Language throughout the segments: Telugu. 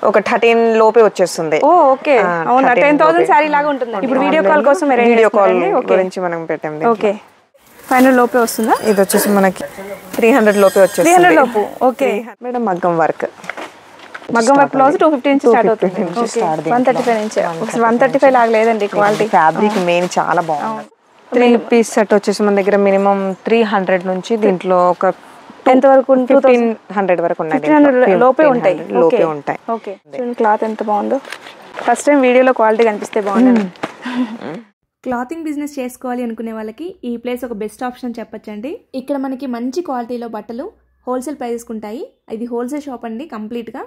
ఒక 13 లోపే వచ్చేస్తుంది. ఓకే అవునా 10,000 సారీ లాగా ఉంటుంది. ఇప్పుడు వీడియో కాల్ కోసం వీడియో కాల్ గురించి మనం పెట్టాం. ఓకే 500 లోపే వస్తుందా? ఇది వచ్చేసి మనకి 300 లోపే వచ్చేస్తుంది. 300 లోపు. ఓకే మేడం మగ్గం వర్క్ బ్లౌజ్ 250 నుంచి స్టార్ట్ అవుతుంది. 135 నుంచి 135 లాగా లేదండి క్వాలిటీ. ఫ్యాబ్రిక్ మెయిన్ చాలా బాగుంది. 3 పీస్ సెట్ వచ్చేసి మన దగ్గర మినిమం 300 నుంచి దీంట్లో ఒక ఎంత వరకు 1500 వరకు ఉన్నాయి. 1500 లోపే ఉంటాయి. ఓకే క్లాత్ ఎంత బాగుందో. ఫస్ట్ టైం వీడియోలో క్వాలిటీ కనిపిస్తే బాగుంది. క్లాతింగ్ బిజినెస్ చేసుకోవాలి అనుకునే వాళ్ళకి ఈ ప్లేస్ ఒక బెస్ట్ ఆప్షన్ చెప్పొచ్చండి. ఇక్కడ మనకి మంచి క్వాలిటీలో బట్టలు హోల్సేల్ ప్రైజెస్కి ఉంటాయి. ఇది హోల్సేల్ షాప్ అండి. కంప్లీట్గా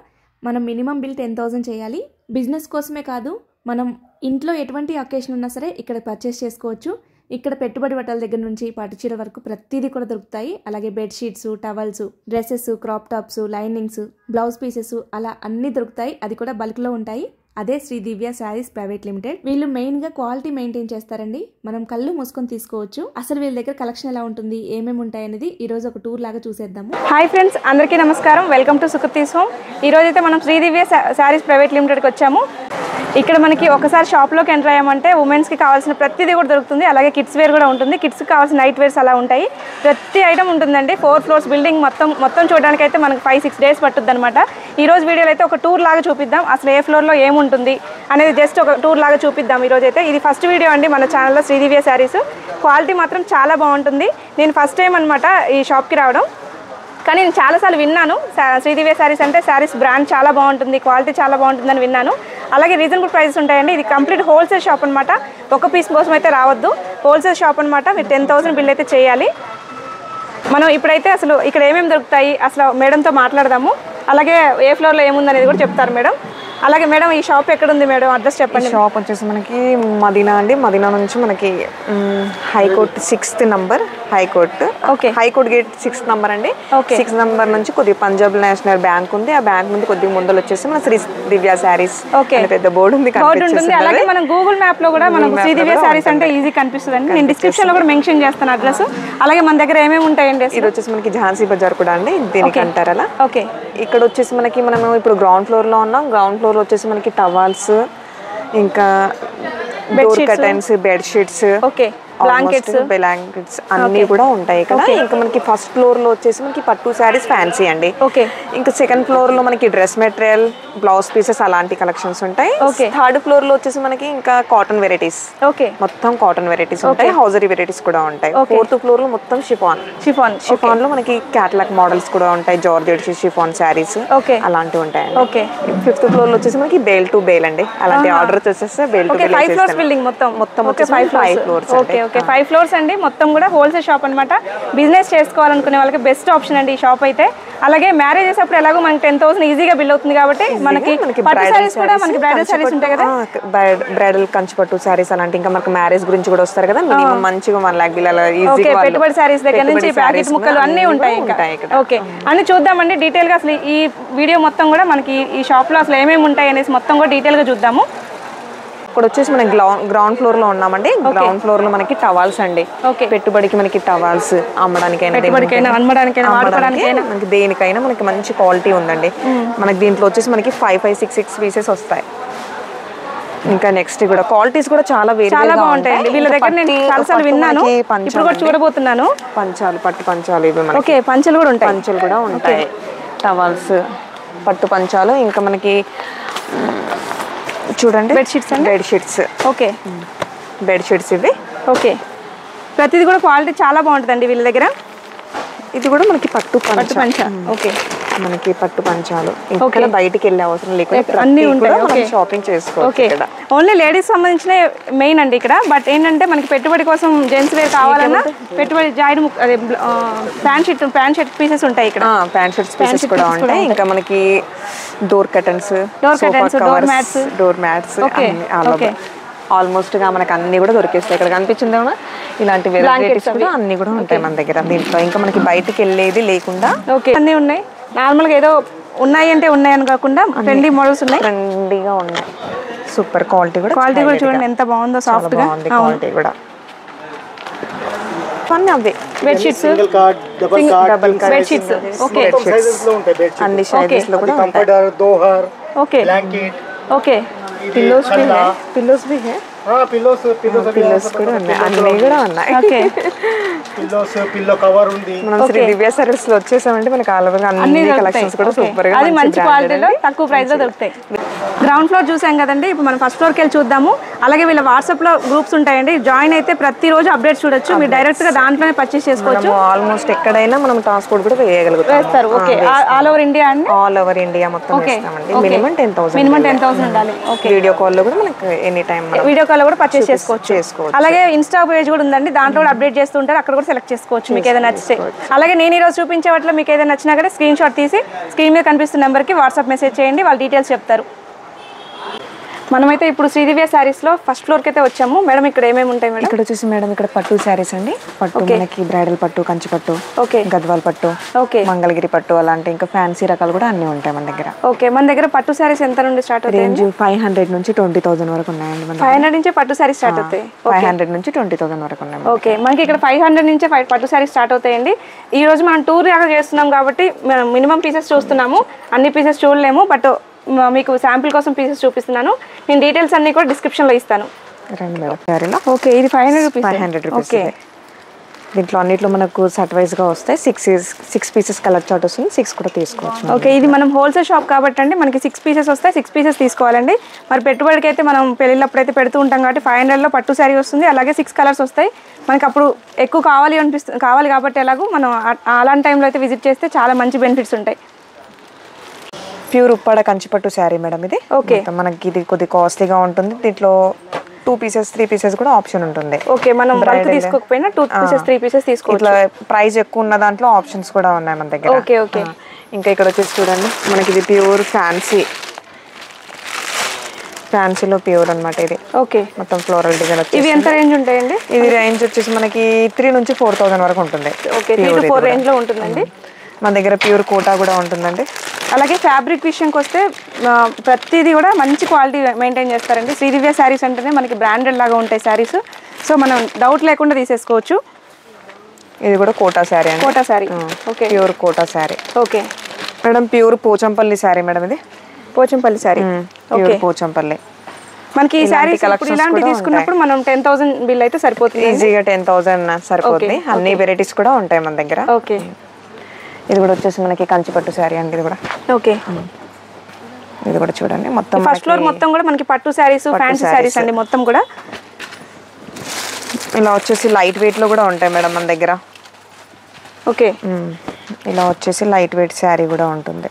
మనం మినిమం బిల్ 10,000 చేయాలి. బిజినెస్ కోసమే కాదు, మనం ఇంట్లో ఎటువంటి అకేషన్ ఉన్నా సరే ఇక్కడ పర్చేస్ చేసుకోవచ్చు. ఇక్కడ పెట్టుబడి బట్టల దగ్గర నుంచి పట్టుచీర వరకు ప్రతిదీ కూడా దొరుకుతాయి. అలాగే bedsheets, towels, dresses, crop tops, linings, blouse pieces అలా అన్నీ దొరుకుతాయి. అది కూడా బల్క్లో ఉంటాయి. అదే శ్రీ దివ్య శారీస్ ప్రైవేట్ లిమిటెడ్. వీళ్ళు మెయిన్గా క్వాలిటీ మెయింటైన్ చేస్తారండి. మనం కళ్ళు మూసుకొని తీసుకోవచ్చు. అసలు వీళ్ళ దగ్గర కలెక్షన్ ఎలా ఉంటుంది, ఏమేమి ఉంటాయి అనేది ఈ రోజు ఒక టూర్ లాగా చూసేద్దాము. హాయ్ ఫ్రెండ్స్, అందరికీ నమస్కారం. Welcome to Sukriti's home. ఈ రోజు అయితే మనం శ్రీ దివ్య శారీస్ ప్రైవేట్ లిమిటెడ్కి వచ్చాము. ఇక్కడ మనకి ఒకసారి షాప్లోకి ఎంటర్ అయ్యామంటే ఉమెన్స్కి కావాల్సిన ప్రతిదీ కూడా దొరుకుతుంది. అలాగే కిడ్స్ వేర్ కూడా ఉంటుంది. కిడ్స్కి కావాల్సిన నైట్ వేర్స్ అలా ఉంటాయి. ప్రతి ఐటమ్ ఉంటుందండి. 4 floors బిల్డింగ్ మొత్తం చూడడానికి అయితే మనకి 5-6 days పట్టుద్ది అనమాట. ఈ రోజు వీడియోలో అయితే ఒక టూర్ లాగా చూపిద్దాం. అసలు ఏ ఫ్లోర్లో ఏముంటుంది అనేది జస్ట్ ఒక టూర్ లాగా చూపిద్దాం ఈరోజు అయితే. ఇది ఫస్ట్ వీడియో అండి మన ఛానల్లో శ్రీ దివ్య శారీస్. క్వాలిటీ మాత్రం చాలా బాగుంటుంది. నేను ఫస్ట్ టైం అనమాట ఈ షాప్కి రావడం, కానీ నేను చాలాసార్లు విన్నాను శ్రీ దివ్య శారీస్ అంటే శారీస్ బ్రాండ్ చాలా బాగుంటుంది, క్వాలిటీ చాలా బాగుంటుందని విన్నాను. అలాగే రీజనబుల్ ప్రైసెస్ ఉంటాయండి. ఇది కంప్లీట్ హోల్సేల్ షాప్ అనమాట. ఒక పీస్ కోసం అయితే రావద్దు, హోల్సేల్ షాప్ అనమాట. మీరు 10,000 బిల్ అయితే చేయాలి. మనం ఇప్పుడైతే అసలు ఇక్కడ ఏమేమి దొరుకుతాయి అసలు మేడంతో మాట్లాడదాము. అలాగే ఏ ఫ్లోర్లో ఏముందనేది కూడా చెప్తారు మేడం. అలాగే మేడం ఈ షాప్ ఎక్కడ ఉంది మేడం, అడ్రస్ చెప్పండి. షాప్ వచ్చేసి మనకి మదీనా అండి. మదీనా నుంచి మనకి high court 6th number high court. Okay high court gate 6th number అండి. 6th నంబర్ నుంచి కొద్దిగా పంజాబ్ నేషనల్ బ్యాంక్ ఉంది. ఆ బ్యాంక్ ముందు కొద్దిగా ముందలు వచ్చేసి మన శ్రీ దివ్య శారీస్ పెద్ద బోర్డు ఉంది. అలాగే మనం గూగుల్ మ్యాప్ లో కూడా మనకు శ్రీ దివ్య శారీస్ అంటే ఈజీ కనిపిస్తుంది అండి. నేను డిస్క్రిప్షన్ లో కూడా మెన్షన్ చేస్తాను అడ్రస్. అలాగే మన దగ్గర ఏమేమి ఉంటాయండి. ఇది వచ్చేసి మనకి ఝాన్సీ బజార్ కూడా అండి, దీనికి అంటారు అలా. ఓకే ఇక్కడ వచ్చేసి మనకి మనం ఇప్పుడు గ్రౌండ్ ఫ్లోర్ లో ఉన్నాం. గ్రౌండ్ ఫ్లోర్ వచ్చేసి మనకి టవాల్స్, ఇంకా door curtains, bed sheets, blankets అన్ని కూడా ఉంటాయి ఇక్కడ. ఇంకా మనకి ఫస్ట్ ఫ్లోర్ లో వచ్చేసి మనకి పట్టు శారీస్ ఫ్యాన్సీ అండి. ఇంకా సెకండ్ ఫ్లోర్ లో మనకి డ్రెస్ మెటీరియల్, బ్లౌజ్ పీసెస్ అలాంటి కలెక్షన్స్ ఉంటాయి. థర్డ్ ఫ్లోర్ లో వచ్చేసి మనకి ఇంకా కాటన్ వెరైటీస్, మొత్తం కాటన్ వెరైటీస్ ఉంటాయి. హౌజరీ వెరైటీస్ కూడా ఉంటాయి. ఫోర్త్ ఫ్లోర్ లో మొత్తం షిఫాన్ లో మనకి క్యాటలాగ్ మోడల్స్ కూడా ఉంటాయి. జార్జెట్ షిఫాన్ శారీస్ అలాంటివి ఉంటాయి. ఫిఫ్త్ ఫ్లోర్ లో వచ్చేసి మనకి బేల్ టు బేల్ అండి. అలాంటి ఆర్డర్స్ వచ్చేస్తే bale to bale. 5 floors building మొత్తం 5 floors. ఓకే 5 floors అండి. మొత్తం కూడా హోల్సేల్ షాప్ అనమాట. బిజినెస్ చేసుకోవాలనుకునే వాళ్ళకి బెస్ట్ ఆప్షన్ అండి ఈ షాప్ అయితే. అలాగే మ్యారేజెస్ అప్పుడు ఎలాగో మనకి 10,000 ఈజీగా బిల్ అవుతుంది కాబట్టి మనకి పట్టు సారీస్ కూడా మనకి బ్రైడల్ సారీస్ ఉంటాయి కదా. బ్రైడల్ కంచిపట్టు సారీస్ అలాంటి ఇంకా మనకి మ్యారేజ్ గురించి కూడా వస్తారు కదా. మినిమం మంచిగా 1 lakh బిల్ అలా ఈజీగా పెట్టుబడి సారీస్ దగ్గర నుంచి ప్యాకెట్ ముక్కలు అన్నీ ఉంటాయి. ఓకే అన్ని చూద్దామండి డీటెయిల్ గా. అసలు ఈ వీడియో మొత్తం కూడా మనకి ఈ షాప్ లో అసలు ఏమేమి ఉంటాయి అనేసి మొత్తం కూడా డీటెయిల్ గా చూద్దాము. ఇక్కడ వచ్చేసి మనం గ్రౌండ్ ఫ్లోర్ లో ఉన్నామండి. గ్రౌండ్ ఫ్లోర్ లో మనకి టవాల్స్ అండి. పెట్టుబడికి మనకి టవాల్స్ అమ్మడానికైనా మనకి దేనికైనా మనకి మంచి క్వాలిటీ ఉందండి. మనకి దీంట్లో వచ్చేసి మనకి 5-6 పీసెస్ వస్తాయి. ఇంకా నెక్స్ట్ కూడా క్వాలిటీస్ కూడా చాలా బాగుంటాయి. వీళ్ళ దగ్గర నేను చాలాసార్లు విన్నాను, ఇప్పుడు కూడా చూడబోతున్నాను. పంచాలు, పట్టు పంచాలు ఇవి మనకి పంచలు కూడా ఉంటాయి. టవాల్స్, పట్టు పంచాలు, ఇంకా మనకి చూడండి bed sheets. Okay bed sheets ఇవి. ఓకే ప్రతిది కూడా క్వాలిటీ చాలా బాగుంటుందండి వీళ్ళ దగ్గర. ఇది కూడా మనకి పట్టు పంచ. ఓకే మనకి పట్టు పంచాలు ఇంకా బయటికి వెళ్ళే అవసరం లేకుండా అన్ని ఉంటాయి. షాపింగ్ చేసుకోవచ్చు. ఓన్లీ లేడీస్ సంబంధించిన మెయిన్ అండి ఇక్కడ. బట్ ఏంటంటే మనకి పెట్టుబడి కోసం జెంట్స్ వేర్ కావాలన్నా పెట్టుబడి జాయిడ్ అదే ప్యాంట్ షర్ట్ పీసెస్ ఉంటాయి ఇక్కడ. ప్యాంట్ షర్ట్స్ పీసెస్ కూడా ఉంటాయి. ఇంకా మనకి door curtains, door mats almost గా మనకి అన్ని కూడా దొరికేస్తాయి. ఇక్కడ కనిపించింది ఇలాంటి వెరైటీస్ కూడా అన్ని కూడా ఉంటాయి మన దగ్గర. దీంట్లో ఇంకా మనకి బయటికి వెళ్ళేది లేకుండా అన్ని ఉన్నాయి. నార్మల్గా ఏదో ఉన్నాయి అంటే ఉన్నాయని కాకుండా ట్రెండీ మోడల్స్ ఉన్నాయి. ట్రెండీగా ఉన్నాయి. సూపర్ క్వాలిటీ కూడా చూడండి ఎంత బాగుందో. సాఫ్ట్ గా క్వాలిటీ కూడా అవే bed sheets, double bed sheets. Okay అన్ని సైజెస్ లో కూడా ఉంటాయి. ఓకే బ్లాంకెట్ ఓకే పిల్లోస్ भी है पिल्लोस भी है పిల్లోస్ కూడా ఉన్నాయి అన్నీ కూడా ఉన్నాయి ఓకే పిల్లోస్ పిల్లో కవర్ ఉంది మనం శ్రీ దివ్య సారీస్ లో వచ్చేసామంటే మనకి ఆల్ ఓవర్ అన్ని కలెక్షన్స్ కూడా సూపర్ గా అది మంచి క్వాలిటీలో తక్కువ ప్రైస్ లో దొరుకుతాయి గ్రౌండ్ ఫ్లోర్ చూసాం కదండి ఇప్పుడు మనం ఫస్ట్ ఫ్లోర్కి వెళ్ళి చూద్దాము అలాగే వీళ్ళ వాట్సాప్ లో గ్రూప్స్ ఉంటాయండి జాయిన్ అయితే ప్రతిరోజు అప్డేట్స్ చూడొచ్చు మీరు డైరెక్ట్ గా దాంట్లోనే పర్చేస్ చేసుకోవచ్చు ఆల్మోస్ట్ ఎక్కడైనా మనం ట్రాన్స్పోర్ట్ కూడా వేయగలుగుతాం వేస్తారు ఓకే ఆల్ ఓవర్ ఇండియా అండి ఆల్ ఓవర్ ఇండియా మొత్తం వేస్తామండి మినిమం 10,000 మినిమం 10,000 ఉండాలి ఓకే వీడియో కాల్ లో కూడా మనకి ఎనీ టైం వీడియో కాల్ లో కూడా పర్చేస్ చేసుకోవచ్చు అలాగే ఇన్స్టా పేజ్ కూడా ఉందండి దాంట్లో కూడా అప్డేట్ చేస్తూ ఉంటారు అక్కడ కూడా సెలెక్ట్ చేసుకోవచ్చు మీకు ఏదైనా నచ్చితే అలాగే నేను ఈ రోజు చూపించే వాటిలో మీకు ఏదైనా నచ్చినా కూడా స్క్రీన్ షాట్ తీసి స్క్రీన్ మీద కనిపిస్తున్న నెంబర్కి వాట్సాప్ మెసేజ్ చేయండి వాళ్ళ డీటెయిల్స్ చెప్తారు మనమైతే ఇప్పుడు శ్రీదివ్య సారీస్ లో ఫస్ట్ ఫ్లోర్ కి అయితే వచ్చాము మేడం ఇక్కడ ఏమేమి ఉంటాయి మేడం ఇక్కడ వచ్చేసి మేడం ఇక్కడ పట్టు సారీస్ అండి పట్టు మనకి బ్రైడల్ పట్టు కంచి పట్టు ఓకే గద్వాల్ పట్టు ఓకే మంగళగిరి పట్టు అలాంటి ఇంకా ఫ్యాన్సీ రకాలు కూడా అన్ని ఉంటాయి మన దగ్గర ఓకే మన దగ్గర పట్టు సారీస్ ఎంత నుండి స్టార్ట్ అవుతాయి రేంజ్ 500 నుంచి 20,000 వరకు ఉన్నాయండి మన 500 నుంచి పట్టు సారీస్ స్టార్ట్ అవుతాయి 500 నుంచి 20,000 వరకు ఉన్నాయి ఓకే మనకి ఇక్కడ 500 నుంచి పట్టు సారీస్ స్టార్ట్ అవుతాయండి ఈ రోజు మనం టూర్ లాగా చేస్తున్నాం కాబట్టి మనం మినిమం పీసెస్ చూస్తున్నాము అన్ని పీసెస్ చూడలేము బట్ మీకు శాంపిల్ కోసం పీసెస్ చూపిస్తున్నాను నేను డీటెయిల్స్ అన్ని కూడా డిస్క్రిప్షన్ లో ఇస్తాను రండి మేడం సారీలో ఓకే ఇది 500 రూపీస్ 500 రూపీస్ దీంట్లో అన్నిట్లో మనకు సెట్ వైజ్ గా వస్తాయి 6 పీసెస్ కలర్ చార్ట్ వస్తుంది 6 కూడా తీసుకోవచ్చు ఓకే ఇది మనం హోల్సేల్ షాప్ కాబట్టి అండి మనకి 6 పీసెస్ వస్తాయి 6 పీసెస్ తీసుకోవాలండి మరి పెట్టుబడికి అయితే మనం పెళ్ళిళ్ళప్పుడు అయితే పెడుతూ ఉంటాం కాబట్టి 500 లో పట్టు శారీ వస్తుంది అలాగే 6 కలర్స్ వస్తాయి మనకి అప్పుడు ఎక్కువ కావాలి కాబట్టి ఎలాగో మనం అలాంటి టైంలో అయితే విజిట్ చేస్తే చాలా మంచి బెనిఫిట్స్ ఉంటాయి ప్యూర్ ఉప్పాడ కంచిపట్టు శారీ మేడం ఇది ఓకే మనకి ఇది కొద్దిగా కాస్ట్లీగా ఉంటుంది దీంట్లో 2 పీసెస్ 3 పీసెస్ కూడా ఆప్షన్ ఉంటుంది ఓకే మనం బల్క్ తీసుకోకపోయినా 2 పీసెస్ 3 పీసెస్ తీసుకోవచ్చు ఇట్లా ప్రైస్ ఎక్కువ ఉన్న దాంట్లో ఆప్షన్స్ కూడా ఉన్నాయి మన దగ్గర ఓకే ఓకే ఇంకా ఇక్కడ వచ్చేసి చూడండి మనకి ఇది ప్యూర్ ఫ్యాన్సీలో ప్యూర్ అన్నమాట ఇది ఓకే మొత్తం ఫ్లోరల్ డిజైన్ వచ్చేసి ఇవి ఎంత రేంజ్ ఉంటాయండి ఇది రేంజ్ వచ్చేసి మనకి 3 నుంచి 4,000 వరకు ఉంటుంది ఓకే 3 to 4 రేంజ్ లో ఉంటుందండి మన దగ్గర ప్యూర్ కోటా కూడా ఉంటుందండి అలాగే ఫ్యాబ్రిక్ విషయంకి వస్తే ప్రతిదీ కూడా మంచి క్వాలిటీ మెయింటైన్ చేస్తారండి శ్రీదివ్య శారీస్ అంటేనే మనకి బ్రాండెడ్ లాగా ఉంటాయి శారీస్ సో మనం డౌట్ లేకుండా తీసేసుకోవచ్చు ఇది కూడా కోటా శారీ అండి Kota sari okay pure Kota sari okay madam pure Pochampally sari madam ఇది పోచంపల్లి శారీ ప్యూర్ పోచంపల్లి మనకి ఈ శారీస్ ఇప్పుడు ఇలాంటి తీసుకున్నప్పుడు మనం 10,000 బిల్ అయితే సరిపోతుంది ఈజీగా 10,000 సరిపోతుంది అన్ని వెరైటీస్ కూడా ఉంటాయి మన దగ్గర ఓకే ఇది కూడా వచ్చేసి మనకి కంచిపట్టు శారీ అండి ఇది కూడా ఓకే ఇది కూడా చూడండి మొత్తం ఫస్ట్ ఫ్లోర్ మొత్తం కూడా మనకి పట్టు శారీస్ ఫ్యాన్సీ శారీస్ అండి మొత్తం కూడా ఇలా వచ్చేసి లైట్ వెయిట్ లో కూడా ఉంటాయి మేడం మన దగ్గర ఓకే ఇలా వచ్చేసి లైట్ వెయిట్ శారీ కూడా ఉంటుంది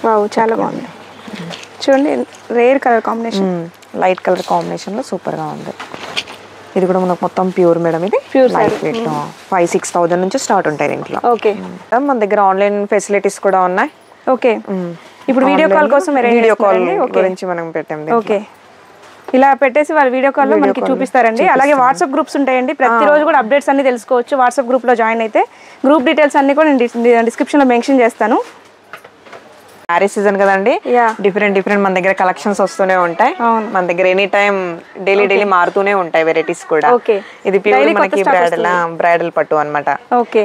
వావ్ చాలా బాగుంది చూడండి rare colour combination light colour combination లో సూపర్ గా ఉంది ఇది కూడా మనకు మొత్తం ప్యూర్ మేడం ఇది ప్యూర్ లైట్ వెయిట్ 5,000-6,000 నుంచి స్టార్ట్ ఉంటాయి దీంట్లో ఓకే మన దగ్గర ఆన్లైన్ ఫెసిలిటీస్ కూడా ఉన్నాయి ఓకే ఇప్పుడు వీడియో కాల్ కోసం వీడియో కాల్ గురించి మనం పెట్టాం ఓకే ఇలా పెట్టేసి వాళ్ళు వీడియో కాల్ లో మనకి చూపిస్తారండి అలాగే వాట్సాప్ గ్రూప్స్ ఉంటాయండి ప్రతిరోజు కూడా అప్డేట్స్ అన్ని తెలుసుకోవచ్చు వాట్సాప్ గ్రూప్ లో జాయిన్ అయితే గ్రూప్ డీటెయిల్స్ అన్ని కూడా నేను డిస్క్రిప్షన్ లో మెన్షన్ చేస్తాను శారీ సీజన్ కదండి డిఫరెంట్ మన దగ్గర కలెక్షన్స్ వస్తూనే ఉంటాయి మన దగ్గర ఎనీ టైం డైలీ మారుతూనే ఉంటాయి వెరైటీస్ కూడా ఇది ప్యూర్ మనకి బ్రైడల్ పట్టు అన్నమాట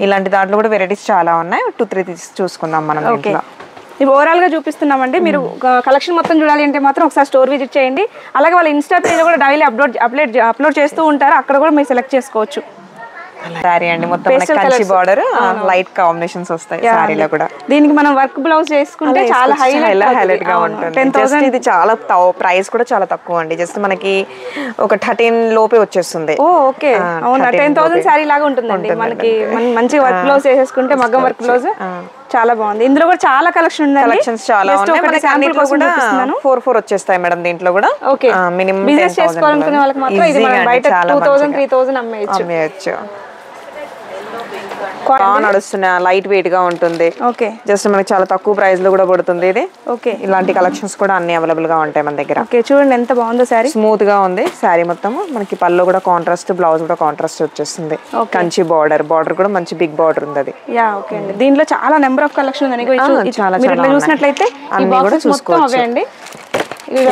ఇలాంటి దాంట్లో కూడా వెరైటీస్ చాలా ఉన్నాయి 2-3 చూసుకుందాం మనం ఇంట్లో ఇవి ఓవరాల్ గా చూపిస్తున్నామండి మీరు కలెక్షన్ మొత్తం చూడాలి అంటే మాత్రం ఒకసారి స్టోర్ విజిట్ చేయండి అలాగే వాళ్ళ ఇన్స్టా పేజ్ కూడా డైలీ అప్లోడ్ చేస్తూ ఉంటారు అక్కడ కూడా మీరు సెలెక్ట్ చేసుకోవచ్చు సారీ అండి మొత్తం కంచి బార్డర్ లైట్ కాంబినేషన్స్ వస్తాయి సారీలో కూడా దీనికి మనం వర్క్ బ్లౌజ్ చేసుకుంటే చాలా హైలైట్ గా ఉంటుంది 10,000 ఇది చాలా ప్రైస్ కూడా చాలా తక్కువ అండి జస్ట్ మనకి ఒక 13 లోపే వచ్చేస్తుంది ఓకే అవునా 10,000 సారీ లాగా ఉంటుందండి మనకి మంచి వర్క్ బ్లౌజ్ చేసేసుకుంటే మగ్గం వర్క్ బ్లౌజ్ చాలా బాగుంది ఇందులో కూడా చాలా కలెక్షన్ ఉంది కలెక్షన్స్ చాలా ఉన్నాయి మనకి అన్నిట్లో కూడా 4 వచ్చేస్తాయి మేడం దీంట్లో కూడా ఓకే మినిమం బిజినెస్ చేసుకోవాలనుకునే వాళ్ళకి మాత్రం ఇది మనం బయట 2,000 3,000 అమ్మేయచ్చు నడుస్తున్నా లైట్ వెయిట్ గా ఉంటుంది ఓకే జస్ట్ మనకి చాలా తక్కువ ప్రైస్ లో కూడా పడుతుంది ఇది ఓకే ఇలాంటి కలెక్షన్స్ కూడా అన్ని అవైలబుల్ గా ఉంటాయి మన దగ్గర ఓకే చూడండి ఎంత బాగుందో సారీ స్మూత్ గా ఉంది సారీ మొత్తం మనకి పళ్ళు కూడా కాంట్రాస్ట్ బ్లౌజ్ కూడా కాంట్రాస్ట్ వచ్చేస్తుంది కంచి బార్డర్ కూడా మంచి బిగ్ బార్డర్ ఉంది అది యా ఓకే అండి దీంట్లో చాలా నెంబర్ ఆఫ్ కలెక్షన్ ఉంది చాలా మీరు చూసినట్లయితే అన్ని కూడా చూసుకోవచ్చు అండి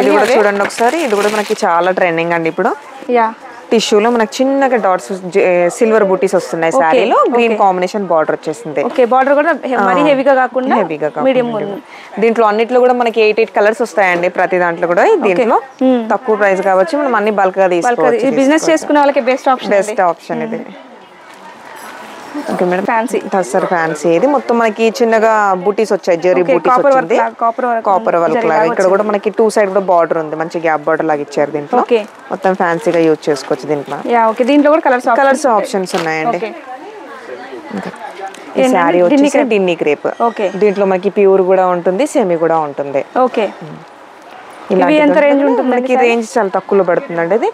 ఇది కూడా చూడండి ఒకసారి ఇది కూడా మనకి చాలా ట్రెండింగ్ అండి ఇప్పుడు యా టిష్యూలో మనకు చిన్నగా డాట్స్ సిల్వర్ బూటీస్ వస్తున్నాయి శారీలో గ్రీన్ కాంబినేషన్ బార్డర్ వచ్చేసింది ఓకే బార్డర్ కూడా మరీ హెవీగా కాకుండా మీడియం దీంట్లో అన్నిట్లో కూడా మనకి 8 కలర్స్ వస్తాయండి ప్రతి దాంట్లో కూడా దీంట్లో తక్కువ ప్రైస్ కావచ్చు మనం అన్ని బల్క్ గా తీసుకోవచ్చు బిజినెస్ చేసుకునే వాళ్ళకి బెస్ట్ ఆప్షన్ ఇది okay madam fancy tussar fancy ఇది మొత్తం మనకి చిన్నగా బూటీస్ వచ్చాయి జెరీ బూటీస్ వచ్చింది కాపర్ వర్క్ లాగా ఇక్కడ కూడా మనకి 2 సైడ్ కూడా బార్డర్ ఉంది మంచి గ్యాప్ బార్డర్ లాగా ఇచ్చారు దీంట్లో మొత్తం ఫ్యాన్సీగా యూజ్ చేసుకోవచ్చు దీంట్లో దీంట్లో కూడా కలర్స్ ఆప్షన్స్ ఉన్నాయండి ఈ సారీ వచ్చేసి డిన్నీ క్రేప్ దీంట్లో మనకి ప్యూర్ కూడా ఉంటుంది సెమీ కూడా ఉంటుంది ఓకే మనకి రేంజ్ చాలా తక్కువలో పడుతుందండి ఇది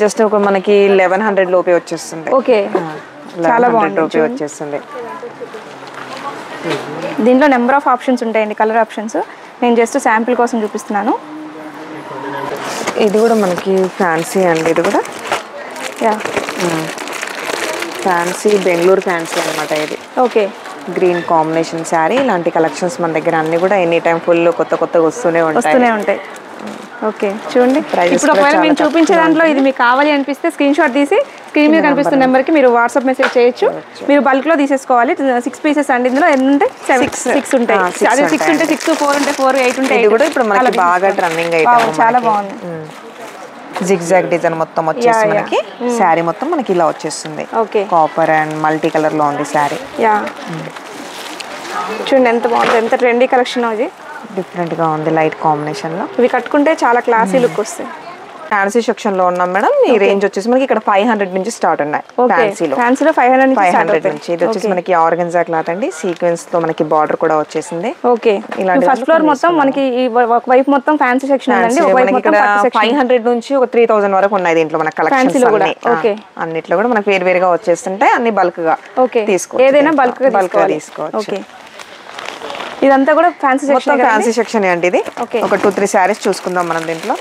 జస్ట్ ఒక మనకి 1100 లోపే వచ్చేస్తుంది ఓకే చాలా బాగుంది వచ్చేస్తుంది దీంట్లో నెంబర్ ఆఫ్ ఆప్షన్స్ ఉంటాయండి కలర్ ఆప్షన్స్ నేను జస్ట్ శాంపిల్ కోసం చూపిస్తున్నాను ఇది కూడా మనకి ఫ్యాన్సీ అండి ఇది కూడా ఫ్యాన్సీ బెంగళూరు ఫ్యాన్సీ అనమాట ఇది ఓకే గ్రీన్ కాంబినేషన్ శారీ ఇలాంటి కలెక్షన్స్ మన దగ్గర అన్ని కూడా ఎనీ టైం ఫుల్ కొత్తగా వస్తూనే ఉంటాయి ఓకే చూడండి ఇప్పుడు ఒకవేళ మేము చూపించే దాంట్లో ఇది మీకు కావాలి అనిపిస్తే స్క్రీన్ షాట్ తీసి స్క్రీన్ మీద కనిపిస్తున్న నెంబర్కి మీరు వాట్సాప్ మెసేజ్ చేయొచ్చు మీరు బల్క్లో తీసేసుకోవాలి 6 పీసెస్ అండి ఇందులో ఎన్ని ఉంటాయి 6 ఉంటాయి అదే 6 ఉంటే 6 4 ఉంటే 4 8 ఉంటే 8 కూడా ఇప్పుడు మనకి బాగా ట్రెండింగ్ ఐటమ్ చాలా బాగుంది జిగ్జాగ్ డిజైన్ మొత్తం వచ్చేసి మనకి శారీ మొత్తం మనకి ఇలా వచ్చేస్తుంది కాపర్ అండ్ మల్టీ కలర్ లో ఉంది శారీ చూడండి ఎంత బాగుంది ఎంత ట్రెండీ కలెక్షన్ అది డిఫరెంట్ గా ఉంది లైట్ కాంబినేషన్ లో ఇవి కట్టుకుంటే చాలా క్లాసీ లుక్ వస్తాయి ఫ్యాన్సీ సెక్షన్ లో ఉన్నాం మేడం ఈ రేంజ్ వచ్చేసి మనకి ఇక్కడ 500 నుంచి స్టార్ట్ ఉన్నాయి ఫ్యాన్సీలో 500 నుంచి ఇది వచ్చేసి మనకి ఆర్గన్జా క్లాత్ అండి సీక్వెన్స్ తో మనకి బార్డర్ కూడా వచ్చేసింది ఓకే ఇలాంటి ఫస్ట్ ఫ్లోర్ మొత్తం మనకి ఒక వైపు మొత్తం ఫ్యాన్సీ సెక్షన్ ఉందండి ఒక వైపు మొత్తం 500 నుంచి ఒక 3000 వరకు ఉన్నాయి దీంట్లో మన కలెక్షన్స్ అన్ని అన్నిట్లో కూడా మనకి వేరువేరుగా వచ్చేస్తుంటాయి అన్ని బల్క్ గా తీసుకోవచ్చు ఏదైనా బల్క్ గా తీసుకోవచ్చు ఓకే ఇదంతా కూడా ఫ్యాన్సీ సెక్షన్ ఫ్యాన్సీ సెక్షన్ అండి ఇది ఒక 2-3 సారీస్ చూసుకుందాం మనం దీంట్లో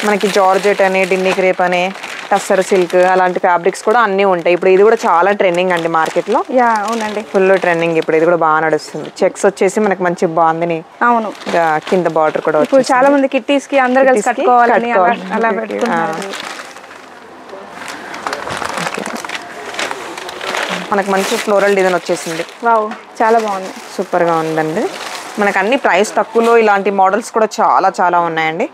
మనకి జార్జెట్ అని డిన్నీ క్రేప్ అని టస్సర్ సిల్క్ అలాంటి ఫ్యాబ్రిక్స్ కూడా అన్ని ఉంటాయి ఇప్పుడు ఇది కూడా చాలా ట్రెండింగ్ అండి మార్కెట్ లో అవునండి ఫుల్ ట్రెండింగ్ ఇప్పుడు ఇది కూడా బాగా నడుస్తుంది చెక్స్ వచ్చేసి మనకి మంచి బాగుంది అవును కింద బార్డర్ కూడా ఇప్పుడు చాలా మంది కిట్టీస్ కి అందరు కలిసి కట్టుకోవాలని అలా పెట్టుకుంటున్నారు మనకు మంచి ఫ్లోరల్ డిజైన్ వచ్చేసింది వావ్ చాలా బాగుంది సూపర్ గా ఉందండి మనకు అన్ని ప్రైస్ తక్కువలో ఇలాంటి మోడల్స్ కూడా చాలా చాలా ఉన్నాయండి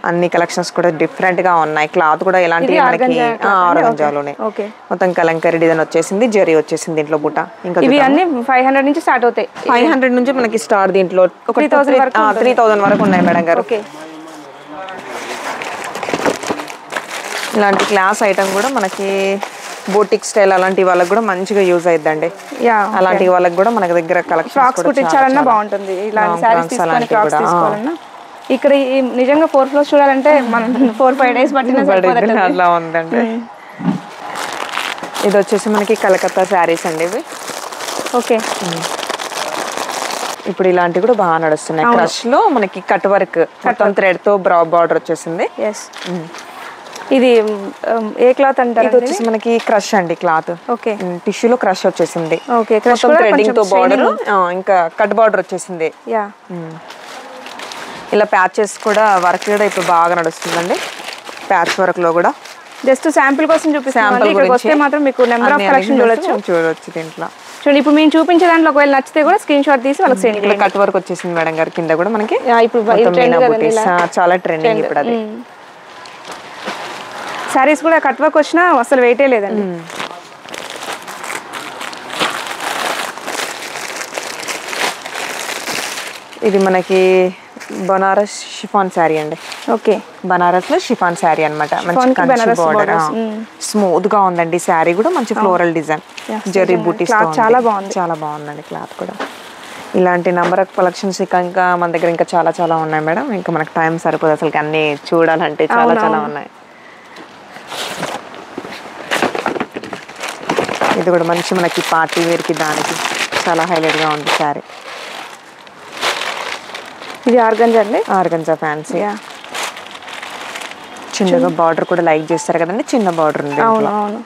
అన్ని కలెక్షన్స్ కూడా డిఫరెంట్ గా ఉన్నాయి క్లాత్ కూడా ఎలాంటి మనకి ఆర్గంజాలోనే మొత్తం కలంకరీ డిజైన్ వచ్చేసింది జరీ వచ్చేసింది దీంట్లో బుట్ట ఇంకా ఇవి అన్ని 500 నుంచి స్టార్ట్ అవుతాయి 500 నుంచి మనకి స్టార్ట్ దీంట్లో 3000 వరకు ఉన్నాయి మేడం గారు ఇలాంటి క్లాస్ ఐటమ్ కూడా మనకి బోటిక్ స్టైల్ అలాంటి వాళ్ళకి కూడా మంచిగా యూజ్ అయిద్దండి అలాంటి వాళ్ళకి కూడా మన దగ్గర ఫ్రాక్స్ కుట్టించాలన్నా బాగుంటుంది ఇలాంటి సారీస్ తీసుకొని ఫ్రాక్స్ తీసుకోవాలన్నా ఇక్కడ నిజంగా 4 ఫ్లోర్స్ చూడాలంటే మనం 4-5 డేస్ పట్టిన అలా ఉందండి ఇది వచ్చేసి మనకి కలకత్తా శారీస్ అండి ఇవి ఓకే ఇప్పుడు ఇలాంటివి కూడా బాగా నడుస్తున్నాయి క్రష్ లో మనకి కట్ వర్క్ మొత్తం థ్రెడ్ తో బార్డర్ వచ్చేసింది ఇది ఏ క్లాత్ అంటారు ఇది వచ్చేసి మనకి క్రష్ అండి క్లాత్ ఓకే టిష్యూలో క్రష్ వచ్చేసింది ఓకే క్రష్ థ్రెడింగ్ తో బార్డర్ ఇంకా కట్ బార్డర్ వచ్చేసింది ఇలా ప్యాచెస్ కూడా వర్క్ కూడా ఇప్పుడు బాగా నడుస్తుందండి ప్యాచ్ వర్క్ లో కూడా జస్ట్ శాంపిల్ కోసం చూపిస్తాను ఇక్కడికి వస్తే మాత్రం మీకు నెంబర్ ఆఫ్ కలెక్షన్ చూడొచ్చు దీంట్లో చూడండి ఇప్పుడు మేము చూపించే దాంట్లో ఒకవేళ నచ్చితే కూడా స్క్రీన్ షాట్ తీసి వాళ్ళకి సెండ్ చేయండి కట్ వర్క్ వచ్చేసింది మేడం గారు కింద కూడా మనకి ఇప్పుడు చాలా ట్రెండింగ్ ఇప్పుడు అది సారీస్ కూడా కట్ వర్క్ వచ్చినా అసలు వెయిటే లేదండి ఇది మనకి బనారస్ షిఫాన్ శారీ అండి ఓకే బనారస్ లో షిఫాన్ శారీ అన్నమాట మంచి కంచి బోర్డర్ స్మూత్ గా ఉందండి శారీ కూడా మంచి ఫ్లోరల్ డిజైన్ జరీ బూటీస్ చాలా బాగుంది చాలా బాగుందండి క్లాత్ కూడా ఇలాంటి నంబర్ ఆఫ్ కలెక్షన్స్ ఇంకా మన దగ్గర ఇంకా చాలా చాలా ఉన్నాయి మేడం ఇంకా మనకు టైం సరిపోదు అసలు అన్ని చూడాలంటే చాలా చాలా ఉన్నాయి ఇది కూడా మంచి మనకి పార్టీ వేర్ కి దానికి చాలా హైలైట్ గా ఉంది శారీ ఇది ఆర్గంజా అండి ఆర్గంజా ఫ్యాన్సీ చిన్నగా బార్డర్ కూడా లైక్ చేస్తారు కదండి చిన్న బార్డర్ ఉంది అవును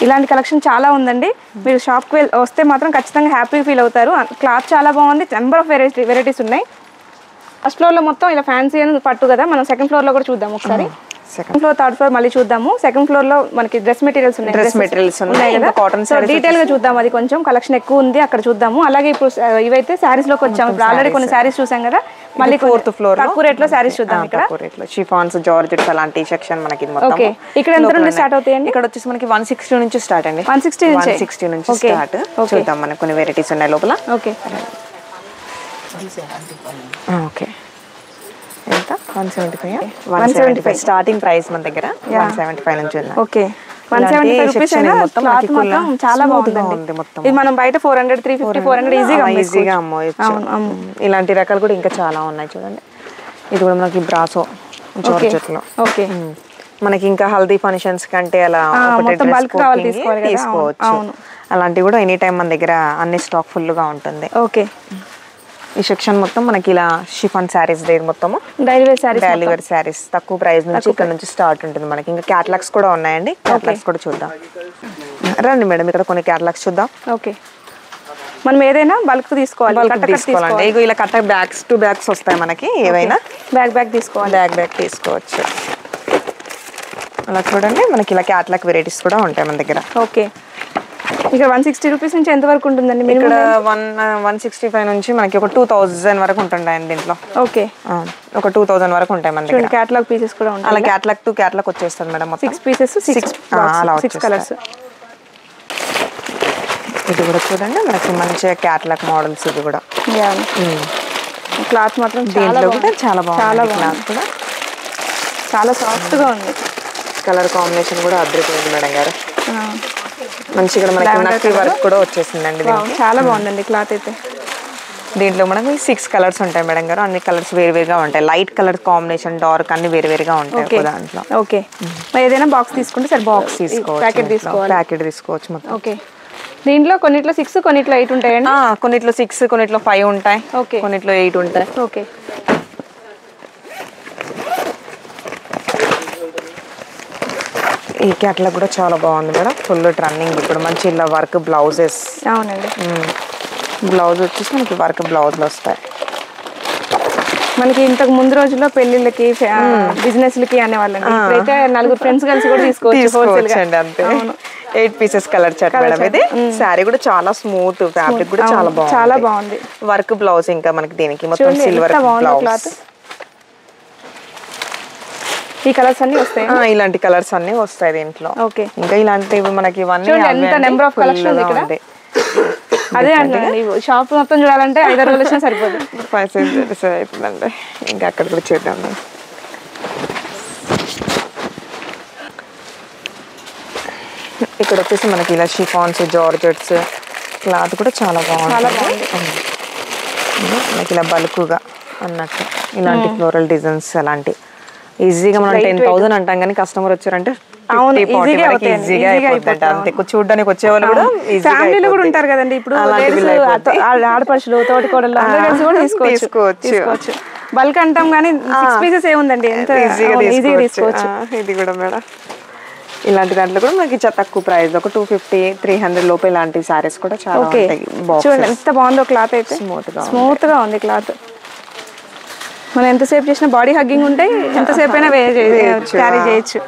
ఇలాంటి కలెక్షన్ చాలా ఉందండి మీరు షాప్కి వస్తే మాత్రం ఖచ్చితంగా హ్యాపీ ఫీల్ అవుతారు క్లాత్ చాలా బాగుంది నెంబర్ ఆఫ్ వెరైటీస్ ఉన్నాయి ఫస్ట్ ఫ్లోర్లో మొత్తం ఇలా ఫ్యాన్సీ అని పట్టు కదా మనం సెకండ్ ఫ్లోర్లో కూడా చూద్దాం ఒకసారి సెకండ్ ఫ్లోర్ థర్డ్ ఫ్లోర్ మళ్ళీ చూద్దాము. సెకండ్ ఫ్లోర్ లో మనకి డ్రెస్ మెటీరియల్స్ ఉన్నాయి. డ్రెస్ మెటీరియల్స్ ఉన్నాయి కదా, కాటన్ సో డీటెయిల్ గా చూద్దాం. అది కొంచెం కలెక్షన్ ఎక్కువ ఉంది, అక్కడ చూద్దాము. అలాగే ఇప్పుడు ఇవైతే శారీస్ లోకి వచ్చాము. ఇప్పుడు ఆల్రెడీ కొన్ని శారీస్ చూసాం కదా, మళ్ళీ ఫోర్త్ ఫ్లోర్ తక్కువ రేట్ లో శారీస్ చూద్దాం. ఇక్కడ షిఫాన్స్, జార్జెట్స్ అలాంటి సెక్షన్ మనకి ఇది మొత్తం. ఓకే, ఇక్కడ ఎంత నుండి స్టార్ట్ అవుతాయండి? ఇక్కడ వచ్చేసి మనకి 160 నుంచి స్టార్ట్ అండి. 160 నుంచి స్టార్ట్. చూద్దాం, మనకి కొన్ని వెరైటీస్ ఉన్నాయి లోపల. ఓకే ఓకే, ఎంత 175 స్టార్టింగ్ ప్రైస్ మన దగ్గర 175 నుంచి ఉంది. ఓకే, 175 రూపీస్ అయినా క్లాత్ మాత్రం చాలా బాగుంటుంది మొత్తం. ఇది మనం బయట 400, 350, 400 ఈజీగా అమ్మవచ్చు. ఇలాంటి రకాలు కూడా ఇంకా చాలా ఉన్నాయి చూడండి. ఇది కూడా మనకి బ్రాసో జార్జెట్లో. ఓకే, మనకి ఇంకా హల్దీ ఫంక్షన్స్ కంటే అలా తీసుకోవచ్చు. అలాంటివి కూడా ఎనీ టైం మన దగ్గర అన్ని స్టాక్ ఫుల్ గా ఉంటుంది. ఓకే, ఈ సెక్షన్ మొత్తం మనకి ఇలా షిఫాన్ శారీస్ దగ్గర మొత్తము డైలీ వేర్ శారీస్ తక్కువ ప్రైస్ నుంచి ఇక్కడ నుంచి స్టార్ట్ ఉంటుంది. మనకి ఇంకా క్యాటలాగ్స్ కూడా ఉన్నాయండి. క్యాటలాగ్స్ కూడా చూద్దాం రండి మేడం. ఇక్కడ కొన్ని క్యాటలాగ్స్ చూద్దాం. ఓకే, మనం ఏదైనా బల్క్ తీసుకోవాలండి. ఇగో ఇలా కట్ట బ్యాగ్స్ 2 బ్యాగ్స్ వస్తాయి మనకి. ఏవైనా బ్యాగ్ తీసుకోవాలి. బ్యాగ్ తీసుకోవచ్చు. అలా చూడండి, మనకి ఇలా క్యాటలాగ్ వెరైటీస్ కూడా ఉంటాయి మన దగ్గర. ఓకే, ఇక్కడ 160 రూపీస్ నుంచి ఎంత వరకు ఉంటుందండి? ఇక్కడ 165 నుంచి మనకి ఒక 2000 వరకు ఉంటుంటాయండి దీంట్లో. ఓకే, ఒక 2000 వరకు ఉంటాయి మన దగ్గర. క్యాటలాగ్ పీసెస్ కూడా ఉంటాయి. అలా క్యాటలాగ్ టు క్యాటలాగ్ వచ్చేస్తుంది మేడం. 6 pieces, 6 colours. ఇది కూడా చూడండి, మనకి మంచిగా క్యాటలాగ్ మోడల్స్. ఇది కూడా క్లాత్ మాత్రం దీంట్లో కూడా చాలా బాగుంది. క్లాత్ కూడా చాలా సాఫ్ట్ గా ఉంది. కలర్ కాంబినేషన్ కూడా అద్భుతమైంది మేడం గారు. మంచిగా మనకి నక్కి వర్క్ కూడా వచ్చేసిందండి. చాలా బాగుందండి క్లాత్ అయితే. దీంట్లో మనకి 6 కలర్స్ ఉంటాయి మేడం గారు. అన్ని కలర్స్ వేరువేరుగా ఉంటాయి. లైట్ కలర్ కాంబినేషన్, డార్క్ అన్ని వేరువేరుగా ఉంటాయి దాంట్లో. ఓకే, ఏదైనా బాక్స్ తీసుకుంటే సరే బాక్స్ తీసుకోవచ్చు, ప్యాకెట్ తీసుకోవచ్చు మొత్తం. ఓకే, దీంట్లో కొన్నిట్లో 6, కొన్నిట్లో 8 ఉంటాయండి. కొన్నిట్లో 6, కొన్నిట్లో 5 ఉంటాయి. ఓకే, కొన్నిట్లో 8 ఉంటాయి. ఓకే, ఈ క్యాటలాగ్ కూడా చాలా బాగుంది మేడం. Full running. ఇప్పుడు మంచి ఇలా వర్క్ బ్లౌజెస్. అవునండి, బ్లౌజ్ వచ్చేసి మనకి వర్క్ బ్లౌజ్లు వస్తాయి. మనకి ఇంతకు ముందు రోజుల్లో పెళ్లిళ్ళకి, బిజినెస్లకి అనేవాళ్ళండి. ఇప్పుడైతే 4 ఫ్రెండ్స్ కలిసి కూడా తీసుకోవచ్చు అంతే. 8 పీసెస్ కలర్ చార్ట్ మేడం. ఇది శారీ కూడా చాలా స్మూత్, ఫ్యాబ్రిక్ కూడా చాలా బాగుంది. వర్క్ బ్లౌజ్ ఇంకా మనకి దీనికి మొత్తం సిల్వర్ బ్లౌజ్. ఈ కలర్స్ అన్ని వస్తాయి. ఇలాంటి కలర్స్ అన్ని వస్తాయి దీంట్లో. ఓకే, ఇంకా ఇలాంటివి మనకి ఇవన్నీ ఎంత నెంబర్ ఆఫ్ కలెక్షన్ ఉంది ఇక్కడ. అదే అండి, షాప్ మొత్తం చూడాలంటే 5 రోజులు వచ్చినా సరిపోదు. 5 అయిపోతుందండి. ఇంకా అక్కడ కూడా చేద్దాం. ఇక్కడ వచ్చేసి మనకి ఇలా షిఫాన్స్, జార్జెట్స్ క్లాత్ కూడా చాలా బాగుంది. మనకి ఇలా బల్క్గా అన్నట్టు ఇలాంటి ఫ్లోరల్ డిజైన్స్ అలాంటి ఈజీగా మనం 10,000 అంటాం కానీ కస్టమర్ వచ్చారంటే ఈజీగా అయిపోతుంది. అంతే, చూడడానికి వచ్చే వాళ్ళు కూడా ఫ్యామిలీలో కూడా ఉంటారు కదండి. ఇప్పుడు ఆడపడుచులు, తోటికోడళ్ళు అందరూ కలిసి కూడా తీసుకోవచ్చు. బల్క్ అంటాం కానీ 6 పీసెస్ ఏముందండి, ఎంత ఈజీగా తీసుకోవచ్చు. ఇది కూడా మేడం ఇలాంటి దాంట్లో కూడా మనకి తక్కువ ప్రైస్ ఒక 250, 300 లోపు ఇలాంటి సారీస్ కూడా చాలా ఉంటాయి. చూడండి ఎంత బాగుందో క్లాత్ అయితే. స్మూత్ గా ఉంది క్లాత్. మనం ఎంతసేపు చేసినా బాడీ హగ్గింగ్ ఉంటే ఎంతసేపు అయినా క్యారీ చేయొచ్చు.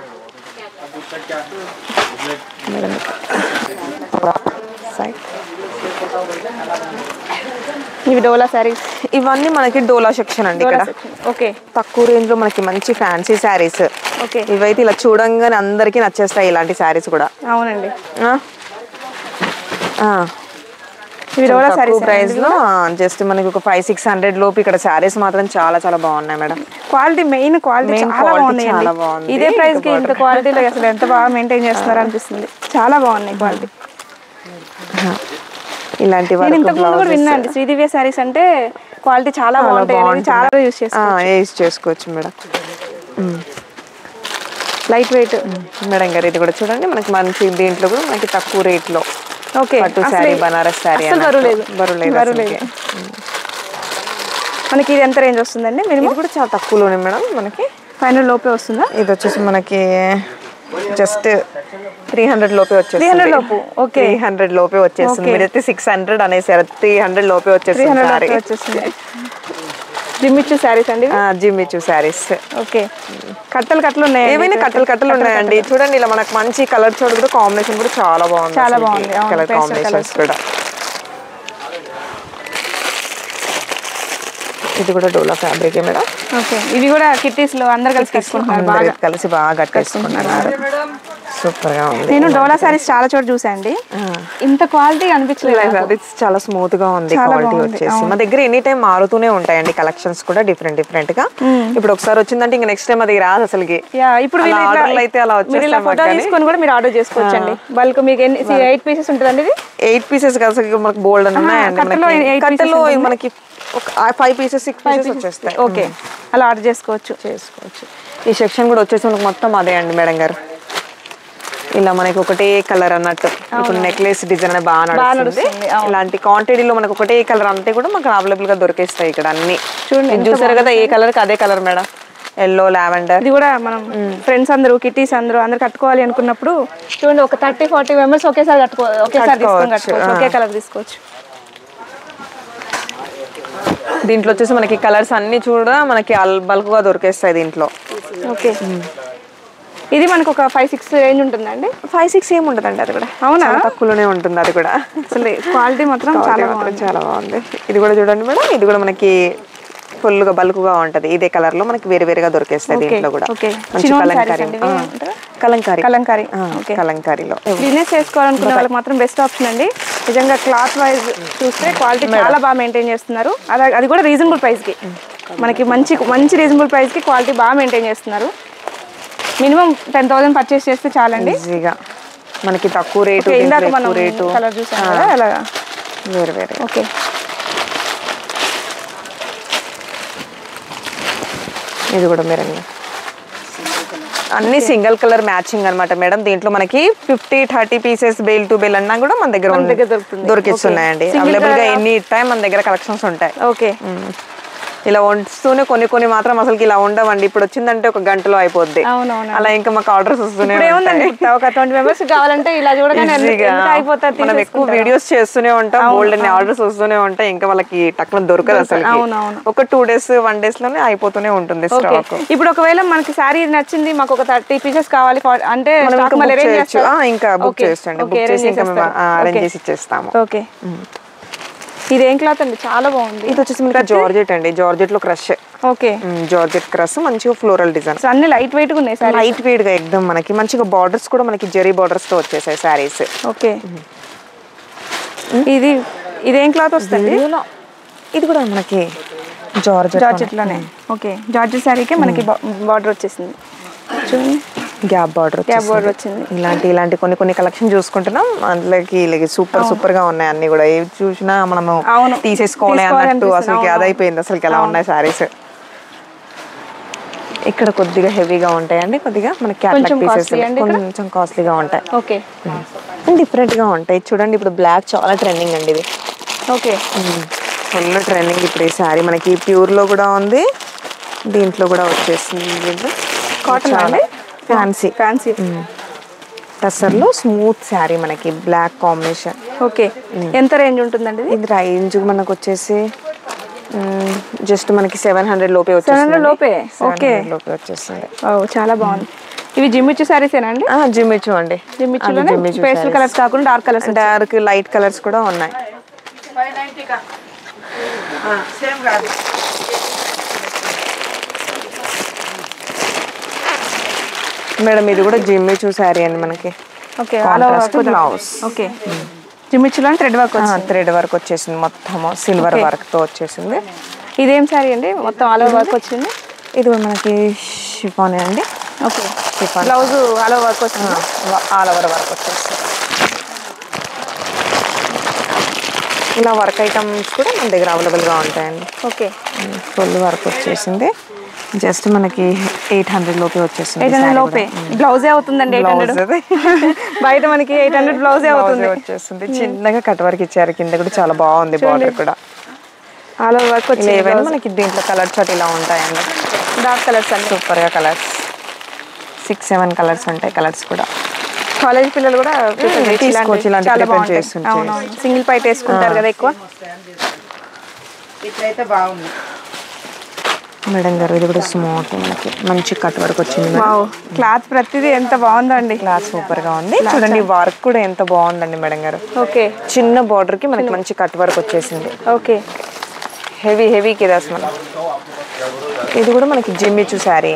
ఇవి డోలా శారీస్. ఇవన్నీ మనకి డోలా సెక్షన్ అండి. ఇక్కడ ఓకే, తక్కువ రేంజ్ లో మనకి మంచి ఫ్యాన్సీ శారీస్. ఓకే, ఇవైతే ఇలా చూడంగానే అందరికి నచ్చేస్తాయి ఇలాంటి శారీస్ కూడా. అవునండి, ప్రైస్ లో జస్ట్ మనకి ఒక 500-600 లోపు ఇక్కడ శారీస్ మాత్రం చాలా చాలా బాగున్నాయి మేడం. క్వాలిటీ మెయిన్ క్వాలిటీ చాలా బాగుంది. ఇదే ప్రైస్ కి ఇంత క్వాలిటీలో అసలు ఎంత బాగా మెయింటైన్ చేస్తున్నారు అనిపిస్తుంది. చాలా బాగున్నాయి క్వాలిటీ. ఇలాంటి నేను ఇంతకు ముందు కూడా విన్నాండి శ్రీదివ్య శారీస్ అంటే క్వాలిటీ చాలా బాగుంటాయి, చాలా యూస్ చేసుకోవచ్చు మేడం. లైట్ వెయిట్ మేడం గారు. ఇది కూడా చూడండి మనకి మంచి దీంట్లో కూడా మనకి తక్కువ రేట్ లో. ఓకే, పట్టు శారీ, బనారస్ శారీ. బరువులేదు. మనకి ఇది ఎంత రేంజ్ వస్తుందండి? ఇది కూడా చాలా తక్కువలోనే మేడం. మనకి 500 లోపే వస్తుందా? ఇది వచ్చేసి మనకి జస్ట్ 300 లోపే వచ్చేస్తుంది. 300 లోపు. ఓకే, 300 లోపే వచ్చేస్తుంది. మీరైతే 600 అనేసారు, 300 లోపే వచ్చేస్తుంది. జిమ్మిచ్చు శారీస్ అండి జిమ్మిచ్చు శారీస్. ఓకే, కట్టలు ఉన్నాయి, ఏమైనా కట్టలు ఉన్నాయండి. చూడండి ఇలా మనకు మంచి కలర్ చోటు కూడా కాంబినేషన్ కూడా చాలా బాగుంది. కలర్ కాంబినేషన్స్ కూడా. ఇది కూడా డోలా ఫ్యాబ్రిక్ మేడం. ఓకే, ఇవి కూడా కిట్టీస్ లో అందరు కలిసి కట్టుకుంటున్నారు, కలిసి బాగా కట్టేసుకుంటున్నారు. సూపర్ గా ఉంది. నేను డోలా సారీస్ చాలా చోట చూసాండి, ఇంత క్వాలిటీ అనిపించలేదు. అది చాలా స్మూత్ గా ఉంది క్వాలిటీ వచ్చేసి. మా దగ్గర ఎనీ టైం మారుతూనే ఉంటాయండి కలెక్షన్స్ కూడా డిఫరెంట్ గా. ఇప్పుడు ఒకసారి వచ్చిందంటే ఇంకా నెక్స్ట్ టైం అది రాదు అసలుకి. ఇప్పుడు ఆర్డర్లు అయితే అలా వచ్చేస్తాయి కూడా మీరు ఆర్డర్ చేసుకోవచ్చండి. బల్క్ మీకు 8 పీసెస్ ఉంటుందండి. ఇది 8 పీసెస్ కదా మనకి బోల్డ్ అని ఉన్నాయండి. కట్టలో మనకి 5 పీసెస్ 6 పీసెస్ వచ్చేస్తాయి. ఓకే, అలా ఆర్డర్ చేసుకోవచ్చు. ఈ సెక్షన్ కూడా వచ్చేసి మనకు మొత్తం అదే అండి మేడం గారు. ఇలా మనకి ఒకటే కలర్ అన్నట్టు. ఇప్పుడు నెక్లెస్ డిజైన్ బాగా నడుస్తుంది. ఇలాంటి క్వాంటిటీలో మనకు ఒకటే కలర్ అంతే కూడా మనకు అవైలబుల్ గా దొరికేస్తాయి ఇక్కడ అన్ని. చూడండి, చూసారు కదా ఏ కలర్ కి అదే కలర్ మేడం. Yellow, lavender. ఇది కూడా మనం ఫ్రెండ్స్ అందరూ కిటీస్ అందరూ కట్టుకోవాలి అనుకున్నప్పుడు చూడండి, ఒక 30-40 మెంబర్స్ ఒకేసారి కట్టుకోవచ్చు. ఒకే కలర్ తీసుకోవచ్చు. దీంట్లో వచ్చేసి మనకి కలర్స్ అన్ని మనకి బల్క్ గా దొరికేస్తాయి దీంట్లో. ఓకే, ఇది మనకు ఒక 5-6 రేంజ్ ఉంటుందండి. 5-6 ఏమి ఉంటుందండి, అది కూడా అవునా తక్కువలోనే ఉంటుంది. అది కూడా అసలు క్వాలిటీ మాత్రం చాలా బాగుంది. ఇది కూడా చూడండి మేడం, ఇది కూడా మనకి ఫుల్ గా బల్క్ గా ఉంటది. ఇదే కలర్ లో మనకి వేరుగా దొరికేస్తాయి దీంట్లో కూడా. కలంకారీలో బిజినెస్ చేసుకోవాలనుకునే వాళ్ళకి మాత్రం బెస్ట్ ఆప్షన్ అండి. నిజంగా క్లాత్ వైజ్ చూస్తే క్వాలిటీ చాలా బాగా మెయింటైన్ చేస్తున్నారు. అది కూడా రీజనబుల్ ప్రైస్ కి, మనకి మంచి రీజనబుల్ ప్రైస్ కి క్వాలిటీ బాగా మెయింటైన్ చేస్తున్నారు. మినిమం 10,000 పర్చేస్ చేస్తే చాలండి ఈజీగా. మనకి తక్కువ రేటు, ఇందాక మనం కలర్ చూసాం కదా అలాగా వేరే. ఓకే, ఇది కూడా మీరు అన్ని సింగిల్ కలర్ మ్యాచింగ్ అనమాట మేడం. దీంట్లో మనకి 50-30 పీసెస్ బేల్ టు బేల్ అన్నా కూడా మన దగ్గర దొరికిస్తున్నాయండి. అవైలబుల్ గా ఎనీ టైం మన దగ్గర కలెక్షన్స్ ఉంటాయి. ఓకే, ఇలా వస్తూనే కొన్ని మాత్రం అసలు ఇలా ఉండవండి. ఇప్పుడు వచ్చిందంటే ఒక గంటలో అయిపోద్ది. అలా ఇంకా మాకు ఆర్డర్స్ వస్తూనే ఒక 20 మెంబర్స్ కావాలంటే ఇలా చూడగానే అయిపోతుంది. మనం ఎక్కువ వీడియోస్ చేస్తూనే ఉంటాం, బోల్డ్ అనే ఆర్డర్స్ వస్తూనే ఉంటాయి. ఇంకా వాళ్ళకి టక్కున దొరకదు అసలు. ఒక 2 days 1 days లోనే అయిపోతూనే ఉంటుంది స్టాక్. ఇప్పుడు ఒకవేళ మనకి శారీ నచ్చింది, మాకు ఒక 30 పీసెస్ కావాలి అంటే ఇంకా బుక్ చేయండి, బుక్ చేసి ఇంకా అరేంజ్ చేసి ఇచ్చేస్తాము. ఓకే, ఇదేం క్లాత్ అండి? చాలా బాగుంది. ఇది వచ్చేసి మనకి జార్జెట్ అండి. జార్జెట్ లో క్రష్. ఓకే, జార్జెట్ క్రష్ మంచిగా ఫ్లోరల్ డిజైన్. అన్ని లైట్ వెయిట్ గా ఉన్నాయి. లైట్ వెయిట్ గా ఎక్దమ్ మనకి మంచిగా బార్డర్స్ కూడా మనకి జెరీ బార్డర్స్ తో వచ్చేసాయి సారీస్. ఓకే, ఇదేం క్లాత్ వస్తుంది? ఇది కూడా మనకి జార్జెట్ లోనే. ఓకే, జార్జెట్ సారీకే మనకి బార్డర్ వచ్చేసింది. చూడండి, గ్యాప్ బార్డర్ వచ్చింది. ఇలాంటి కొన్ని కలెక్షన్ చూసుకుంటున్నాం. అందులోకి సూపర్ గా ఉన్నాయి అన్ని కూడా. ఏవి చూసినా మనము తీసేసుకోవాలి అన్నట్టు అసలు అదైపోయింది అసలు ఎలా ఉన్నాయి సారీస్. ఇక్కడ కొద్దిగా హెవీగా ఉంటాయండి, కొద్దిగా మనకి క్యాట్లాగ్ పీసెస్ కొంచెం కాస్ట్లీగా ఉంటాయి. ఓకే, డిఫరెంట్ గా ఉంటాయి. చూడండి, ఇప్పుడు బ్లాక్ చాలా ట్రెండింగ్ అండి ఇది. ఓకే, ఫుల్ ట్రెండింగ్ ఇప్పుడు ఈ సారీ. మనకి ప్యూర్ లో కూడా ఉంది, దీంట్లో కూడా వచ్చేసింది. దీంట్లో కాటన్ అండి, ఫ్యాన్సీ టస్సర్ లో స్మూత్ శారీ మనకి బ్లాక్ కాంబినేషన్. ఓకే, ఎంత రేంజ్ ఉంటుందండి? ఇది రేంజ్ మనకు వచ్చేసి జస్ట్ మనకి 700 లోపే వచ్చేస్తుంది. చాలా బాగుంది. ఇవి జిమ్మిచ్చు సారీస్ ఏనండి? జిమ్మిచ్చు అండి. పేస్టల్ కలర్స్ కాకుండా డార్క్ లైట్ కలర్స్ కూడా ఉన్నాయి. మేడం ఇది కూడా జిమ్మిచ్చు శారీ అండి మనకి. Okay, blouse. ఓకే, జిమ్మిచ్చులో థ్రెడ్ వర్క్ వచ్చేసింది, మొత్తం సిల్వర్ వర్క్ తో వచ్చేసింది. ఇదేం శారీ అండి? మొత్తం ఆల్ ఓవర్ వర్క్ వచ్చింది. ఇది కూడా మనకి షిఫాన్ అండి. Okay, blouse all over work వచ్చింది. ఆల్ ఓవర్ వర్క్ వచ్చేస్తుంది. ఇలా వర్క్ ఐటమ్స్ కూడా మన దగ్గర అవైలబుల్ గా ఉంటాయండి. ఓకే, ఫుల్ వర్క్ వచ్చేసింది. జస్ట్ మనకి 800 లోపే వచ్చేసింది. 800 లోపే బ్లౌజే అవుతుందండి. 800 బయట మనకి 800 బ్లౌజే అవుతుంది వచ్చేస్తుంది. చిన్నగా కట్ వర్క్ ఇచ్చారు, కింద కూడా చాలా బాగుంది బార్డర్ కూడా. ఆల్ ఓవర్ వర్క్ వచ్చేది. మనకి దీంట్లో కలర్ చార్ట్ ఇలా ఉంటాయండి. డార్క్ కలర్స్ అండి, సూపర్ గా కలర్స్ 6-7 కలర్స్ ఉంటాయి. కలర్స్ కూడా కాలేజ్ పిల్లలు కూడా తీసుకోవచ్చు, చాలా బాగుంటాయి. అవునవును, సింగిల్ పైట్ వేసుకుంటారు కదా ఎక్కువ. ఇట్లయితే బాగుంది. మేడం గారు ఇది కూడా స్మూత్ మనకి మంచి కట్ వర్క్ వచ్చింది. క్లాత్ ప్రతిదీ ఎంత బాగుందో అండి. క్లాత్ సూపర్ గా ఉంది. చూడండి వర్క్ కూడా ఎంత బాగుందండి మేడం గారు. ఓకే, చిన్న బార్డర్ కి మనకి మంచి కట్ వర్క్ వచ్చేసింది. ఓకే, హెవీ కిదాస్ మనం. ఇది కూడా మనకి జిమ్మిచు శారీ.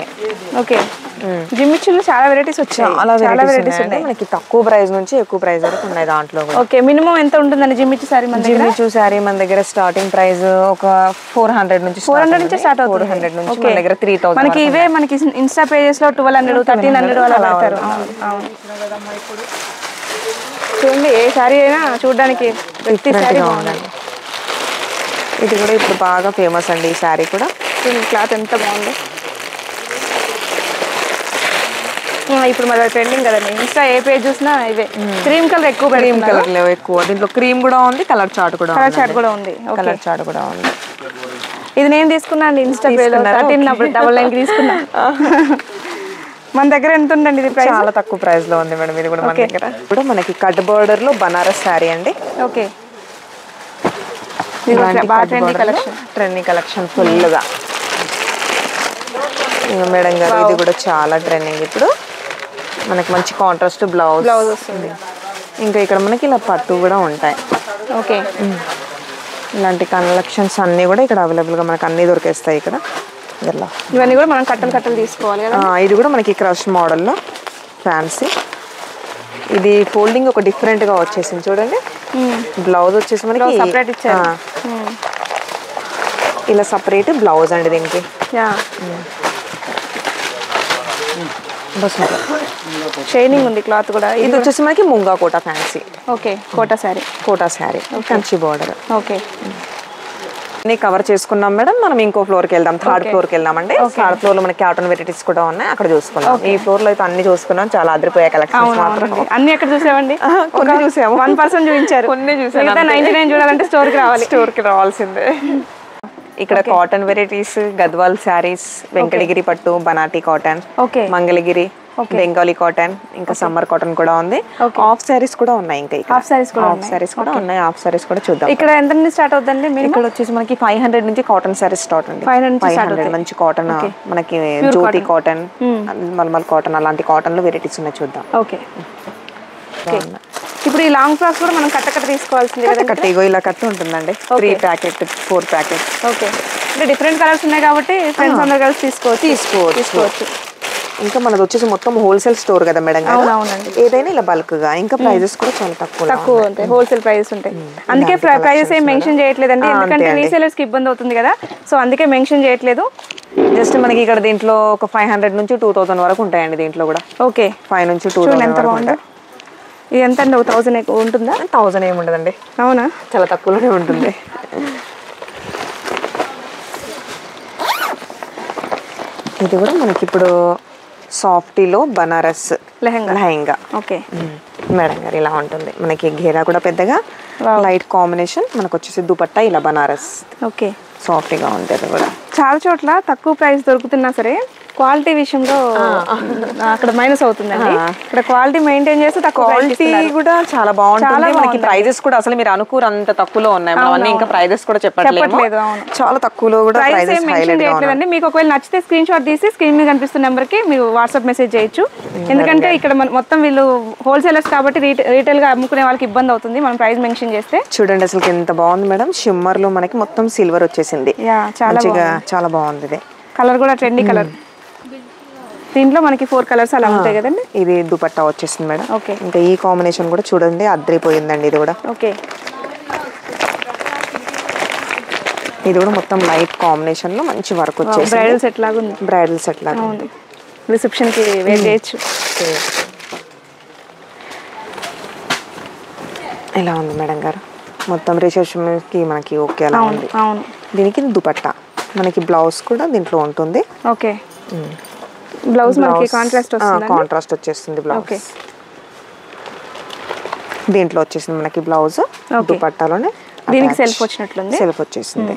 ఓకే, జిమ్మిచులో చాలా వెరైటీస్ వచ్చాయి. చాలా వెరైటీస్ ఉన్నాయి. మనకి తక్కువ ప్రైస్ నుంచి ఎక్కువ ప్రైస్ వరకు ఉన్నాయి దాంట్లో కూడా. ఓకే, మినిమం ఎంత ఉంటుందండి జిమ్మిచు శారీ మన దగ్గర? జిమ్మిచు శారీ మన దగ్గర స్టార్టింగ్ ప్రైస్ ఒక 400 నుంచి స్టార్ట్ అవుతుంది. 400 నుంచి మన దగ్గర 3000. మనకి ఇవే మనకి ఇన్స్టా పేజెస్ లో 1200 1300 అలా పెడతారు. అవును, చూడండి ఏ శారీ అయినా చూడడానికి ప్రతి శారీ బాగుందండి. ఇది కూడా ఇప్పుడు బాగా ఫేమస్ అండి ఈ శారీ కూడా. క్లాత్ ఎంత బాగుందో. ఇప్పుడు మరి ట్రెండింగ్ కదండి, ఇన్స్టా ఏ పేజ్ చూసినా ఇవే. క్రీమ్ కలర్ ఎక్కువ, క్రీమ్ కలర్ లేవు ఎక్కువ. దీంట్లో క్రీమ్ కూడా ఉంది, కలర్ చార్ట్ కూడా ఉంది. కలర్ చార్ట్ కూడా ఉంది. ఇది నేను తీసుకున్నా అండి ఇన్స్టా పేజ్ 1399 తీసుకున్నా. మన దగ్గర ఎంత ఉందండి ఇది ప్రైస్? చాలా తక్కువ ప్రైస్ లో ఉంది మేడం ఇది కూడా మన దగ్గర. కూడా మనకి కట్ బోర్డర్ లో బనారస్ శారీ అండి. ఓకే, ట్రెండింగ్ కలెక్షన్ ఫుల్ గా. మేడం గారు ఇది కూడా చాలా ట్రెండింగ్ ఇప్పుడు. మనకి మంచి కాంట్రాస్ట్ బ్లౌజ్ వస్తుంది. ఇంకా ఇక్కడ మనకి ఇలా పట్టు కూడా ఉంటాయి. ఓకే, ఇలాంటి కలెక్షన్స్ అన్ని కూడా ఇక్కడ అవైలబుల్ గా మనకి అన్ని దొరికేస్తాయి ఇక్కడ. ఇవన్నీ కూడా మనం కట్టలు తీసుకోవాలి కదా. ఇది కూడా మనకి క్రష్ మోడల్లో ఫ్యాన్సీ. ఇది ఫోల్డింగ్ ఒక డిఫరెంట్ గా వచ్చేసింది చూడండి. బ్లౌజ్ వచ్చేసి మనకి సపరేట్ ఇచ్చారు. ఇలా సపరేట్ బ్లౌజ్ అండి దీనికి. షైనింగ్ ఉంది క్లాత్ కూడా. ఇది వచ్చేసి మనకి munga Kota fancy. Okay, Kota sari Kanchi border. Okay, cover చేసుకున్నాం మేడం. మనం ఇంకో ఫ్లోర్ కి వెళ్దాం. థర్డ్ ఫ్లోర్ కి వెళ్దామండి. థర్డ్ ఫ్లోర్ లో మనకి కాటన్ వెరైటీస్ కూడా ఉన్నాయి, అక్కడ చూసుకున్నాం. ఈ ఫ్లోర్ లో అయితే అన్ని చూసుకున్నాం. చాలా అదిరిపోయే కలెక్షన్స్ మాత్రం. అన్ని ఎక్కడ చూసామండి? కొన్ని చూసాము, 1% చూపించారు. కొన్ని చూసాము. 99 చూడాలంటే స్టోర్ కి రావాల్సిందే. ఇక్కడ కాటన్ వెరైటీస్, గద్వాల్ శారీస్, వెంకటగిరి పట్టు, బనాటి కాటన్, మంగళగిరి, బెంగాలీ కాటన్, ఇంకా సమ్మర్ కాటన్ కూడా ఉంది. ఆఫ్ శారీస్ కూడా ఉన్నాయి. ఇంకా హాఫ్ శారీస్ కూడా ఉన్నాయి. హాఫ్ శారీస్ కూడా చూద్దాం. ఇక్కడ ఎంత నుంచి స్టార్ట్ అవుతుందండి? ఇక్కడ వచ్చేసి మనకి 500 నుంచి కాటన్ శారీస్ స్టార్ట్ అండి. 500 మంచి కాటన్, మనకి జ్యోతి కాటన్, మల్మల్ కాటన్, అలాంటి కాటన్ లో వెరైటీస్ ఉన్నాయి. చూద్దాం. ఓకే, ఇప్పుడు ఈ లాంగ్ ఫ్రాక్స్ కూడా మనం కట్ట తీసుకోవాల్సింది కదా. ఇగో ఇలా కట్ట ఉంటుందండి. 3 ప్యాకెట్ 4 ప్యాకెట్. ఓకే, అంటే డిఫరెంట్ కలర్స్ ఉన్నాయి కాబట్టి ఫ్రెండ్స్ అందరూ కలిసి తీసుకోవచ్చు. ఇంకా మనది వచ్చేసి మొత్తం హోల్సేల్ స్టోర్ కదా మేడం. అవునండి, ఏదైనా ఇలా బల్క్ గా. ఇంకా ప్రైజెస్ కూడా చాలా తక్కువ ఉంటాయి. హోల్సేల్ ప్రైజెస్ ఉంటాయి. అందుకే ప్రైజెస్ ఏం మెన్షన్ చేయట్లేదండి, ఎందుకంటే రీసేలర్స్ కి ఇబ్బంది అవుతుంది కదా. సో అందుకే మెన్షన్ చేయట్లేదు. జస్ట్ మనకి ఇక్కడ దీంట్లో ఒక 500 నుంచి 2000 వరకు ఉంటాయండి దీంట్లో కూడా. ఓకే, 5 నుంచి 2000 ఎంత బాగుంది. ఇది ఎంత అండి? 1000 ఉంటుందా? 1000 ఏమి ఉండదండి. అవునా? చాలా తక్కువలోనే ఉంటుంది. ఇది కూడా మనకి ఇప్పుడు సాఫ్టీలో బనారస్ లెహంగా. ఓకే మేడం గారు ఇలా ఉంటుంది. మనకి ఘేరా కూడా పెద్దగా లైట్ కాంబినేషన్. మనకు వచ్చేసి దుపట్టా ఇలా బనారస్. ఓకే, సాఫ్ట్గా ఉంటుంది కూడా. చాలా చోట్ల తక్కువ ప్రైస్ దొరుకుతున్నా సరే క్వాలిటీ విషయంలో అక్కడ మైనస్ అవుతుందండి. ఇక్కడ క్వాలిటీ మెయింటైన్ చేస్తే తక్కువ క్వాలిటీ కూడా చాలా బాగుంటుంది. మనకి ప్రైజెస్ కూడా అసలు మీరు అనుకోరంత తక్కువలో ఉన్నాయి. మనం ఇంకా ప్రైజెస్ కూడా చెప్పట్లేదు. చాలా తక్కువలో కూడా ప్రైజెస్ మెన్షన్ చేయట్లేదండి. మీకు ఒకవేళ నచ్చితే స్క్రీన్ షాట్ తీసి స్క్రీన్ మీద కనిపిస్తున్న నెంబర్ కి మీరు వాట్సాప్ మెసేజ్ చేయొచ్చు. ఎందుకంటే ఇక్కడ మొత్తం వీళ్ళు హోల్సేలర్స్ కాబట్టి రీటైల్ గా అమ్ముకునే వాళ్ళకి ఇబ్బంది అవుతుంది మనం ప్రైస్ మెన్షన్ చేస్తే. చూడండి అసలు ఎంత బాగుంది మేడం. షిమ్మర్ లో మనకి మొత్తం సిల్వర్ వచ్చేసింది. చాలా బాగుంది. కలర్ కూడా ట్రెండీ కలర్. దీంట్లో మనకి 4 కలర్స్ అలా ఉంటాయి కదండి. ఇది దుపట్టా వచ్చేసింది మేడం. ఓకే, ఇంకా ఈ కాంబినేషన్ కూడా చూడండి అద్రిపోయిందండి. ఇది కూడా ఓకే, ఇది కూడా మొత్తం లైట్ కాంబినేషన్ లో మంచి వర్క్ వచ్చేసి బ్రైడల్ సెట్ లాగా ఉంది. బ్రైడల్ సెట్ లాగా ఉంది. రిసెప్షన్ కి వేర్ చేయొచ్చు. ఎలా ఉంది మేడం గారు? మొత్తం రిసెప్షన్ కి మనకి ఓకే అలా ఉంది. అవును, దీనికి దుపట్టా మనకి బ్లౌజ్ కూడా దీంట్లో ఉంటుంది. ఓకే, బ్లౌజ్ మనకి కాంట్రాస్ట్ వచ్చేస్తుంది. బ్లౌజ్ దీంట్లో వచ్చేసింది మనకి బ్లౌజ్. దుపట్టాలోనే దీనికి సెల్ఫ్ వచ్చినట్లుంది. సెల్ఫ్ వచ్చేసింది.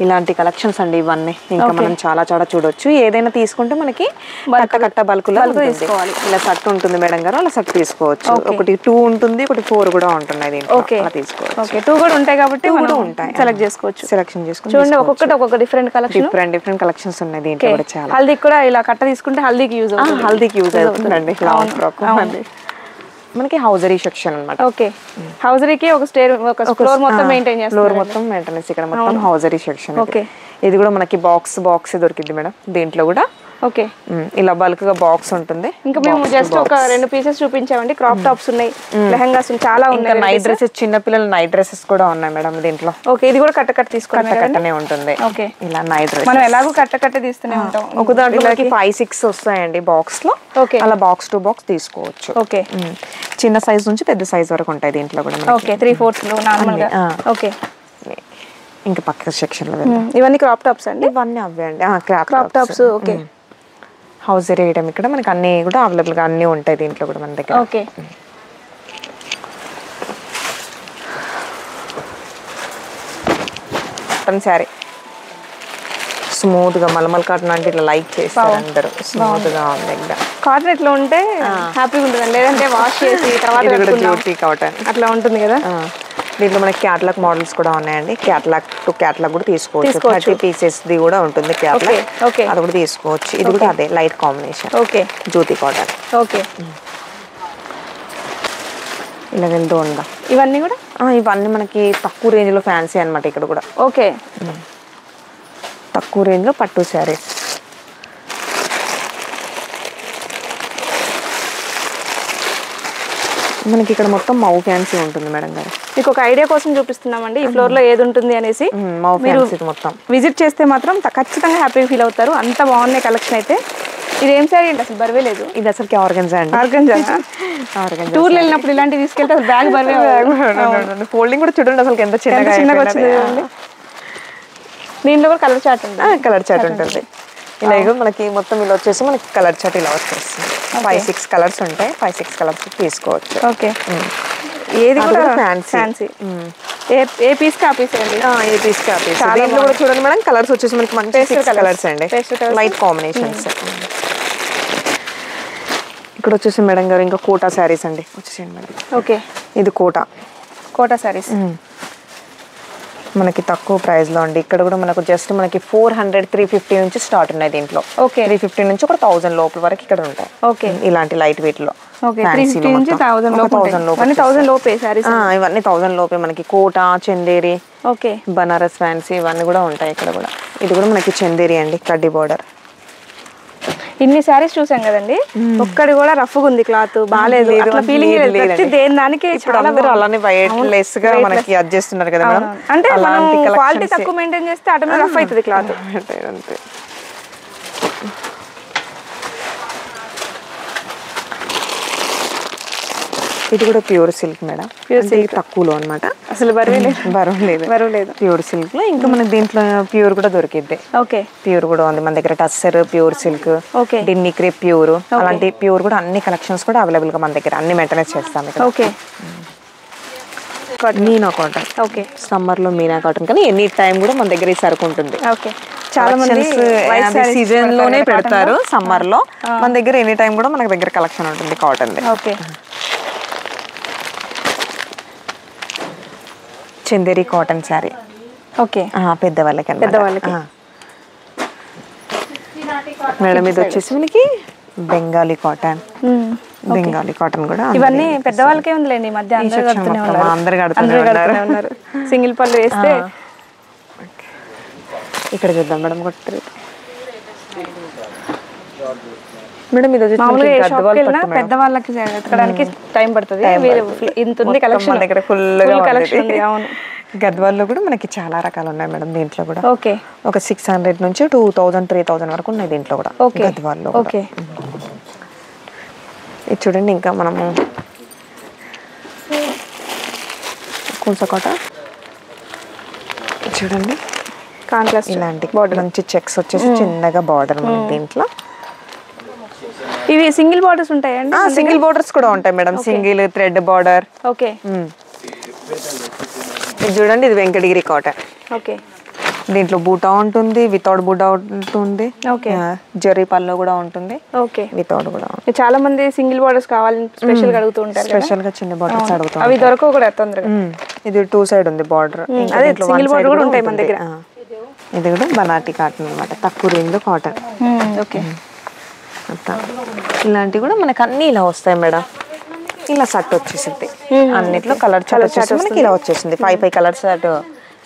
ఇలాంటి కలెక్షన్స్ అండి ఇవన్నీ. ఇంకా మనం చాలా చాలా చూడొచ్చు. ఏదైనా తీసుకుంటే మనకి కట్ట బల్కులో తీసుకోవాలి. ఇలా సెట్ ఉంటుంది మేడం గారు, అలా సెట్ తీసుకోవచ్చు. ఒకటి 2 ఉంటుంది, ఒకటి 4 కూడా ఉంటున్నాయి దీంట్లో. అలా తీసుకోవచ్చు. 2 కూడా ఉంటాయి కాబట్టి మనం ఉంటాయి, సెలెక్ట్ చేసుకోవచ్చు. సెలెక్షన్ చేసుకొని చూడండి ఒక్కొక్కటి ఒక్కొక్క డిఫరెంట్ కలెక్షన్, డిఫరెంట్ కలెక్షన్స్ ఉన్నాయి దీంట్లో కూడా చాలా. హల్దీకి కూడా ఇలా కట్ట తీసుకుంటే హల్దీకి యూజ్ అవుతుంది. హల్దీకి యూజ్ అవుతుందండి. లాంగ్ ఫ్రాక్ మనకి హౌజరీ సెక్షన్ అన్నమాట. ఓకే, హౌజరీకి ఒక ఫ్లోర్ మొత్తం మెయింటైన్ చేస్తారు. ఫ్లోర్ మొత్తం మెయింటెనెన్స్ ఇక్కడ మొత్తం హౌజరీ సెక్షన్. ఓకే, ఇది కూడా మనకి బాక్స్ దొరికింది మేడం దీంట్లో కూడా. ఓకే, ఇలా బల్క్ గా బాక్స్ ఉంటుంది. ఇంకా మేము జస్ట్ ఒక 2 పీసెస్ చూపించామండి. క్రాప్ టాప్స్ ఉన్నాయి, లెహంగాస్ చాలా ఉన్నాయి, నైట్ డ్రెస్సెస్, చిన్న పిల్లల నైట్ డ్రెస్సెస్ కూడా ఉన్నాయి మేడం దీంట్లో. ఓకే, ఇది కూడా కట్ట కట్టనే ఉంటుంది. ఓకే, ఇలా నైట్ డ్రెస్ మనం ఎలాగో కట్ట తీస్తూనే ఉంటాం. ఒక దాంట్లో 5-6 వస్తాయండి బాక్స్ లో. ఓకే, అలా బాక్స్ టు బాక్స్ తీసుకోవచ్చు. ఓకే, చిన్న సైజ్ నుంచి పెద్ద సైజ్ వరకు ఉంటాయి దీంట్లో కూడా. ఓకే, 3/4 నార్మల్ గా. ఓకే, ఇంకా పక్క సెక్షన్ లో ఇవన్నీ క్రాప్ టాప్స్ అండి. ఇవన్నీ అవే అండి, crop tops. Okay, hosiery item ఇక్కడ మనకి అన్ని కూడా అవైలబుల్ గా అన్ని ఉంటాయి దీంట్లో కూడా మన దగ్గర. ఓకే, కాటన్ శారీ స్మూత్ గా మలమల్ కాటన్ అంటే ఇట్లా లైక్ చేస్తారు అందరూ. స్మూత్ గా ఉంది ఇంకా. కాటన్ ఎట్లా ఉంటే హ్యాపీగా ఉంటుంది, లేదంటే వాష్ చేసి తర్వాత జ్యూటీ కాటన్ అట్లా ఉంటుంది కదా. దీంట్లో మనకి క్యాటలాగ్ మోడల్స్ కూడా ఉన్నాయండి. క్యాటలాగ్ టు క్యాటలాగ్ కూడా తీసుకోవచ్చు. 30 పీసెస్ ది కూడా ఉంటుంది క్యాటలాగ్, అది కూడా తీసుకోవచ్చు. ఇది కూడా అదే లైట్ కాంబినేషన్. ఓకే, జ్యోతి కాటన్. ఓకే, ఇలా వెళ్తూ ఉందా. ఇవన్నీ కూడా ఇవన్నీ మనకి తక్కువ రేంజ్ లో ఫ్యాన్సీ అనమాట ఇక్కడ కూడా. ఓకే, తక్కువ రేంజ్ లో పట్టు శారీస్. మనకి ఇక్కడ మొత్తం మౌ ఫ్యాన్సీ ఉంటుంది మేడం గారు. మీకు ఒక ఐడియా కోసం చూపిస్తున్నామండి ఈ ఫ్లోర్ లో ఏది ఉంటుంది అనేసి. మౌ ఫ్యాన్సీ మొత్తం విజిట్ చేస్తే మాత్రం ఖచ్చితంగా హ్యాపీగా ఫీల్ అవుతారు. అంత బాగున్నాయి కలెక్షన్ అయితే. ఇది ఏం శారీ అండి, అసలు బరువే లేదు. ఇది అసలుకి ఆర్గన్జా అండి. ఆర్గన్జా టూర్లో వెళ్ళినప్పుడు ఇలాంటివి తీసుకెళ్తే అసలు బ్యాగ్ బరువే. ఫోల్డింగ్ కూడా చూడండి అసలు ఎంత చిన్నగా వచ్చింది. దీంట్లో కూడా కలర్ చార్ట్ ఉంటుంది. కలర్ చార్ట్ ఉంటుంది. ఇలాగో మనకి మొత్తం ఇలా వచ్చేసి మనకి కలర్ చార్ట్ ఇలా వచ్చేస్తుంది. 5-6 కలర్స్ ఉంటాయి. 5-6 కలర్స్ తీసుకోవచ్చు. ఓకే, ఏది కూడా ఫ్యాన్సీ. ఏ పీస్ కా పీస్ అండి. ఏ పీస్ కా పీస్. దీంట్లో కూడా చూడండి మేడం కలర్స్ వచ్చేసి మనకి మంచి కలర్స్ అండి, లైట్ కాంబినేషన్స్. ఇక్కడ వచ్చేసి మేడం గారు ఇంకా కోటా శారీస్ అండి. వచ్చేసేయండి మేడం. ఓకే, ఇది కోటా శారీస్ మనకి తక్కువ ప్రైస్ లో అండి. ఇక్కడ కూడా మనకు జస్ట్ మనకి 400-350 నుంచి స్టార్ట్ ఉన్నాయి దీంట్లో. ఓకే, 350 నుంచి ఒక 1000 లోపల వరకు ఇక్కడ ఉంటాయి. ఓకే, ఇలాంటి లైట్ వెయిట్ లో. ఓకే, 350 నుంచి 1000 లోపే సారీస్. ఇవన్నీ 1000 లోపే మనకి కోటా, చందేరి, ఓకే, బనారస్ ఫ్యాన్సీ ఇవన్నీ కూడా ఉంటాయి ఇక్కడ కూడా. ఇది కూడా మనకి చందేరి అండి, కడ్డీ బోర్డర్. ఇన్ని శారీస్ చూసాం కదండి, ఒక్కడి కూడా రఫ్ ఉంది, క్లాత్ బాగాలేదు, అట్లా ఫీలింగ్ లేదు. దేని దానికి అలానే వైట్ లెస్ గా మనకి అడ్జస్ట్ కదా మేడం. అంటే మనం క్వాలిటీ తక్కువ మెయింటైన్ చేస్తే ఆటోమేటిక్ రఫ్ అవుతుంది క్లాత్. అంతే. ఇది కూడా pure silk madam. Pure silk తక్కువలో అనమాట, అసలు బరువు లేదు. ప్యూర్ సిల్క్ లో ఇంకా మనకి దీంట్లో ప్యూర్ కూడా దొరికిద్ది. ఓకే, ప్యూర్ కూడా ఉంది మన దగ్గర. టస్సర్ ప్యూర్ సిల్క్, డిన్ని క్రేప్ ప్యూర్, అలాంటి ప్యూర్ కూడా అన్ని కలెక్షన్స్ కూడా అవైలబుల్ గా మన దగ్గర అన్ని మెయింటెనెన్స్ చేస్తాం ఇక్కడ. Okay, Meena cotton. Okay, summer లో మీనా కాటన్ కానీ ఎనీ టైం కూడా మన దగ్గర ఈ సరుకు ఉంటుంది. ఓకే, చాలా మంది సీజన్ లోనే పెడతారు సమ్మర్ లో. మన దగ్గర ఎనీ టైం కూడా మన దగ్గర కలెక్షన్ ఉంటుంది cotton. Okay, Chanderi cotton sari. Okay, పెద్దవాళ్ళకి మేడం. ఇది వచ్చేసి మనకి బెంగాలీ కాటన్. బెంగాలీ కాటన్ కూడా ఇవన్నీ పెద్దవాళ్ళకే ఉందిలేండి. ఈ మధ్య అందరూ కడుతూనే ఉన్నారు. సింగిల్ పళ్ళు వేస్తే. ఇక్కడ చూద్దాం మేడం. మేడం ఇది పెద్దవాళ్ళకి ఎత్తడానికి టైం పడుతుంది. ఇంత ఉంది కలెక్షన్ దగ్గర ఫుల్. అవును, గద్వాల్లో కూడా మనకి చాలా రకాలు ఉన్నాయి మేడం దీంట్లో కూడా. ఓకే, ఒక 600 నుంచి 2000-3000 వరకు ఉన్నాయి దీంట్లో కూడా గద్వాల్లో. ఓకే, ఇది చూడండి. ఇంకా మనము కూసకోట చూడండి, కాంట్రాస్ట్ ఇలాంటి బార్డర్ మంచి చెక్స్ వచ్చేసి చిన్నగా బార్డర్ మనకి దీంట్లో. ఇవి సింగిల్ బార్డర్స్ ఉంటాయండి. సింగిల్ బార్డర్స్ కూడా ఉంటాయి madam. Single thread border. Okay, ఇది చూడండి, ఇది వెంకటగిరి కాటన్. ఓకే, దీంట్లో బూటా ఉంటుంది, వితౌట్ బూటా ఉంటుంది, జరీ పళ్ళు కూడా ఉంటుంది, వితౌట్ కూడా. చాలా మంది సింగిల్ బార్డర్స్ కావాలని స్పెషల్ గా అడుగుతూ ఉంటారు, స్పెషల్ గా చిన్న బార్డర్స్ అడుగుతారు. అవి దొరకవు కూడా తొందరగా. ఇది 2 సైడ్ ఉంది బార్డర్, అదే సింగిల్ బార్డర్ కూడా ఉంటాయి మన దగ్గర. ఇది కూడా బనాటి కాటన్ అన్నమాట, తక్కువ రేంజ్ లో కాటన్. ఓకే, ఇలాంటివి కూడా మనకి అన్ని ఇలా వస్తాయి మేడం. ఇలా సెట్ వచ్చేసింది అన్నిట్లో, కలర్ చార్ట్ మనకి ఇలా వచ్చేసింది. 5 కలర్స్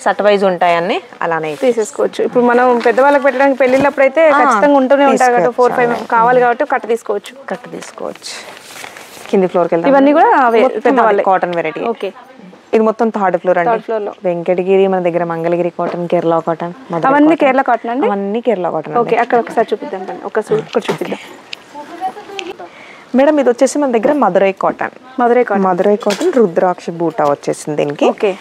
సెట్ వైజ్ ఉంటాయి అన్ని, అలానే తీసేసుకోవచ్చు. ఇప్పుడు మనం పెద్దవాళ్ళకి పెట్టడానికి పెళ్లిళ్ళప్పుడు అయితే ఖచ్చితంగా ఉంటూనే ఉంటారు కదా, 4-5 కావాలి కాబట్టి కట్ట తీసుకోవచ్చు. కింది ఫ్లోర్ కి వెళ్తాం. ఇవన్నీ కూడా పెద్దవాళ్ళ కాటన్ వెరైటీ. ఓకే, ఇది మొత్తం 3rd ఫ్లోర్ అండి. వెంకటగిరి, మన దగ్గర మంగళగిరి కాటన్, కేరళ కాటన్, అవన్నీ కేరళ కాటన్ అండి. అవన్నీ కేరళ కాటన్. ఓకే, అక్కడ ఒకసారి చూపిద్దాం, ఒకటి చూపిద్దాం మేడం. ఇది వచ్చేసి మన దగ్గర మదురై కాటన్ రుద్రాక్ష బూటా వచ్చేసింది దీనికి. ఓకే,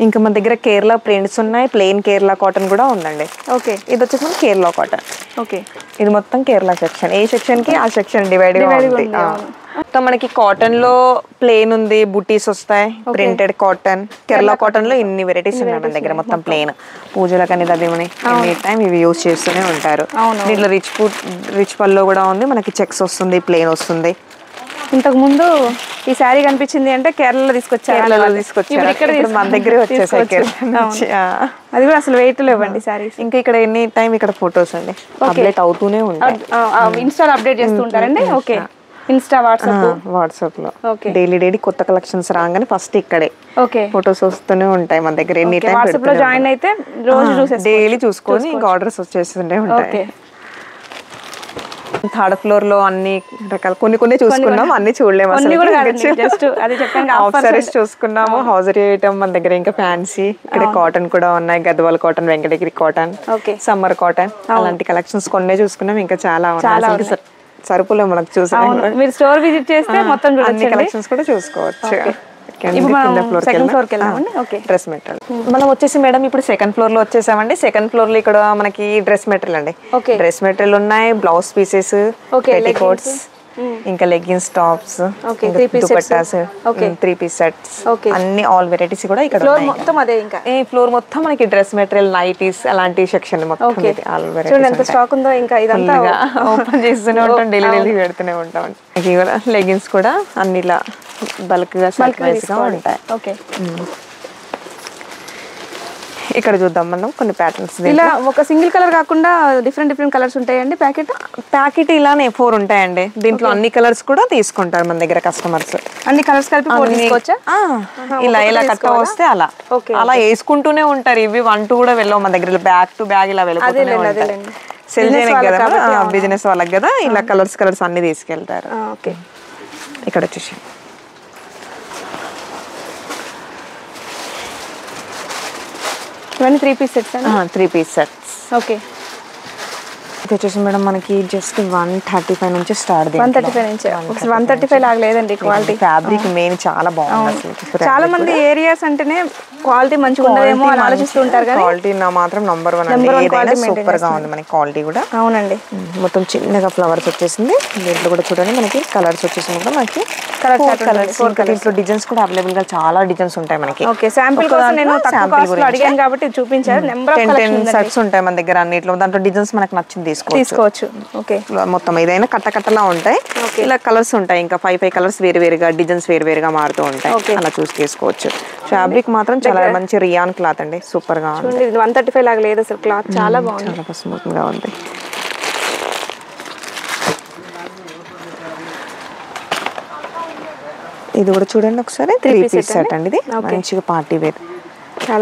ఇంకా మన దగ్గర కేరళ ప్రింట్స్ ఉన్నాయి, ప్లెయిన్ కేరళ కాటన్ కూడా ఉందండి. ఓకే, ఇది వచ్చేసి మన కేరళ కాటన్. ఓకే, ఇది మొత్తం కేరళ సెక్షన్, ఏ సెక్షన్ కి ఆ సెక్షన్ డివైడ్ ఉంది. మొత్తం మనకి కాటన్ లో ప్లెయిన్ ఉంది, బుటీస్ వస్తాయి, ప్రింటెడ్ కాటన్, కేరళ కాటన్ లో ఇన్ని వెరైటీస్ ఉన్నాయి మన దగ్గర. మొత్తం ప్లెయిన్, పూజలకు అనేది అది ఎనీ టైం ఇవి యూజ్ చేస్తూనే ఉంటారు. దీంట్లో రిచ్ పల్లో కూడా ఉంది, మనకి చెక్స్ వస్తుంది, ప్లెయిన్ వస్తుంది. ఇంతకు ముందు ఈ శారీ కనిపించింది అంటే కేరళలో తీసుకొచ్చారు, మన దగ్గరే వచ్చేసాయి. అది కూడా అసలు వెయిట్ లేవండి శారీస్. ఇంకా ఇక్కడ ఎనీ టైం ఇక్కడ ఫొటోస్ అండి అప్డేట్ అవుతూనే ఉంటాయి. ఇన్స్టాలో అప్డేట్ చేస్తూ ఉంటారండి. ఓకే, ఇన్స్టా, వాట్సాప్ లో డైలీ కొత్త కలెక్షన్స్ రాగానే ఫస్ట్ ఇక్కడే ఫొటోస్ వస్తూనే ఉంటాయి మన దగ్గర. ఎనీ టైం వాట్సాప్ లో జాయిన్ అయితే రోజు డైలీ చూసుకొని ఇంకా ఆర్డర్స్ వచ్చేస్తూనే ఉంటాయి. 3rd ఫ్లోర్ లో అన్ని రకాల కొన్ని చూసుకున్నాం, అన్ని చూడలేము. సారీస్ చూసుకున్నాము, హౌజరీ ఐటమ్ మన దగ్గర, ఇంకా ఫ్యాన్సీ, ఇక్కడ కాటన్ కూడా ఉన్నాయి, Gadwal cotton, Venkatagiri cotton, summer cotton, అలాంటి కలెక్షన్స్ కొన్నే చూసుకున్నాం. ఇంకా చాలా ఉన్నాయి, సరుకులో మనకు చూసాం. మీరు స్టోర్ విజిట్ చేస్తే మొత్తం అన్ని కలెక్షన్స్ కూడా చూసుకోవచ్చు. డ్రెస్ మెటీరియల్ మనం వచ్చేసి మేడం ఇప్పుడు 2nd ఫ్లోర్ లో వచ్చేసామండి. 2nd ఫ్లోర్ లో ఇక్కడ మనకి డ్రెస్ మెటీరియల్ అండి. డ్రెస్ మెటీరియల్ ఉన్నాయి, బ్లౌజ్ పీసెస్, పెట్టికోట్స్, ఇంకా leggings, tops, dupattas, 3 piece sets, అన్ని ఆల్ వెరైటీస్ కూడా ఇక్కడ ఈ ఫ్లోర్ మొత్తం మనకి డ్రెస్ మెటీరియల్, నైటీస్, అలాంటి సెక్షన్ మొత్తం ఆల్ వెరైటీస్ ఓపెన్ చేస్తూనే ఉంటాం, డైలీ పెడుతూనే ఉంటాం. లెగ్గిన్స్ కూడా అన్ని ఇలా బల్క్ గా ఉంటాయి. ఇక్కడ చూద్దాం మనం కొన్ని ప్యాటర్న్స్. ఇలా ఒక సింగిల్ కలర్ కాకుండా డిఫరెంట్ కలర్స్ ఉంటాయండి. ప్యాకెట్ ఇలానే 4 ఉంటాయండి. దీంట్లో అన్ని కలర్స్ కూడా తీసుకుంటారు మన దగ్గర కస్టమర్స్. అన్ని కలర్స్ కలిపి తీసుకోవచ్చా? ఇలా కట్ట వస్తే అలా వేసుకుంటూనే ఉంటారు. ఇవి 1, 2 కూడా వెళ్ళవు మన దగ్గర, బ్యాక్ టు బ్యాగ్ ఇలా వెళ్ళిపోతూనే ఉంటాయి. సెల్ చేయడానికి కదా, బిజినెస్ వాళ్ళకి కదా, ఇలా కలర్స్ అన్ని తీసుకెళ్తారు. ఇక్కడ వచ్చేసి ఇవన్నీ 3 piece sets. 3 piece sets. Okay, ఇది వచ్చేసి మేడం మనకి జస్ట్ 135 నుంచి స్టార్ట్. 135 నుంచి 135 లాగా లేదండి క్వాలిటీ. ఫ్యాబ్రిక్ మెయిన్ చాలా బాగుంది. చాలా మంది ఏరియాస్ అంటేనే క్వాలిటీ మంచిగా ఉండదేమో అని ఆలోచిస్తూ ఉంటారు కానీ క్వాలిటీ మాత్రం నంబర్ 1 అండి. ఏదైనా సూపర్ గా ఉంది మనకి క్వాలిటీ కూడా. అవునండి, మొత్తం చిన్నగా ఫ్లవర్స్ వచ్చేసింది. దీంట్లో కూడా చూడండి మనకి కలర్స్ వచ్చేసింది కూడా మనకి కలర్స్. దీంట్లో డిజైన్స్ కూడా అవైలబుల్ గా చాలా డిజైన్స్ ఉంటాయి మనకి. ఓకే, శాంపిల్ కోసం నేను తక్కువ కాస్ట్ లో అడిగాను కాబట్టి చూపించారు. నెంబర్ ఆఫ్ 10 సెట్స్ ఉంటాయి మన దగ్గర అన్నిట్లో. దాంట్లో డిజైన్స్ మనకి నచ్చింది తీసుకోవచ్చు. ఓకే, మొత్తం ఏదైనా కట్టలా ఉంటాయి. ఇలా కలర్స్ ఉంటాయి, ఇంకా 5 కలర్స్ వేరువేరుగా, డిజైన్స్ వేరువేరుగా మారుతూ ఉంటాయి. అలా చూసి తీసుకోవచ్చు. ఫ్యాబ్రిక్ మాత్రం చాలా మంచి రియాన్ క్లాత్ అండి, సూపర్ గా ఉంది. 135 లాగా లేదు అసలు, క్లాత్ చాలా బాగుంది, చాలా స్మూత్ గా ఉంది. ఇది కూడా చూడండి ఒకసారి, 3 పీస్ సెట్ అండి. ఇది మంచిగా పార్టీ వేర్,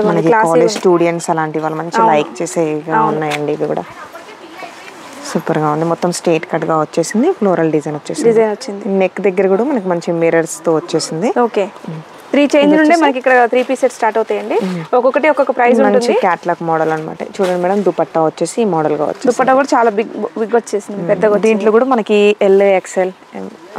మనకి కాలేజ్ స్టూడెంట్స్ అలాంటి వాళ్ళు మంచిగా లైక్ చేసేగా ఉన్నాయండి. ఇవి కూడా సూపర్ గా ఉంది. మొత్తం స్ట్రైట్ కట్ గా వచ్చేసింది, ఫ్లోరల్ డిజైన్ వచ్చేసింది. నెక్ దగ్గర కూడా మనకి మంచి మిర్రర్స్ తో వచ్చేసింది. ఓకే, 3 చేంజ్ నుండి మనకి ఇక్కడ 3 పీస్ సెట్ స్టార్ట్ అవుతాయండి. ఒక్కొక్కటి ఒక్కొక్క ప్రైస్ ఉంటుంది. క్యాట్లాగ్ మోడల్ అన్నమాట. చూడండి మేడం, దుపట్టా వచ్చేసి ఈ మోడల్ గా వచ్చేసి, దుపట్టా కూడా చాలా బిగ్ వచ్చేసింది, పెద్దగా. దీంట్లో కూడా మనకి L, XL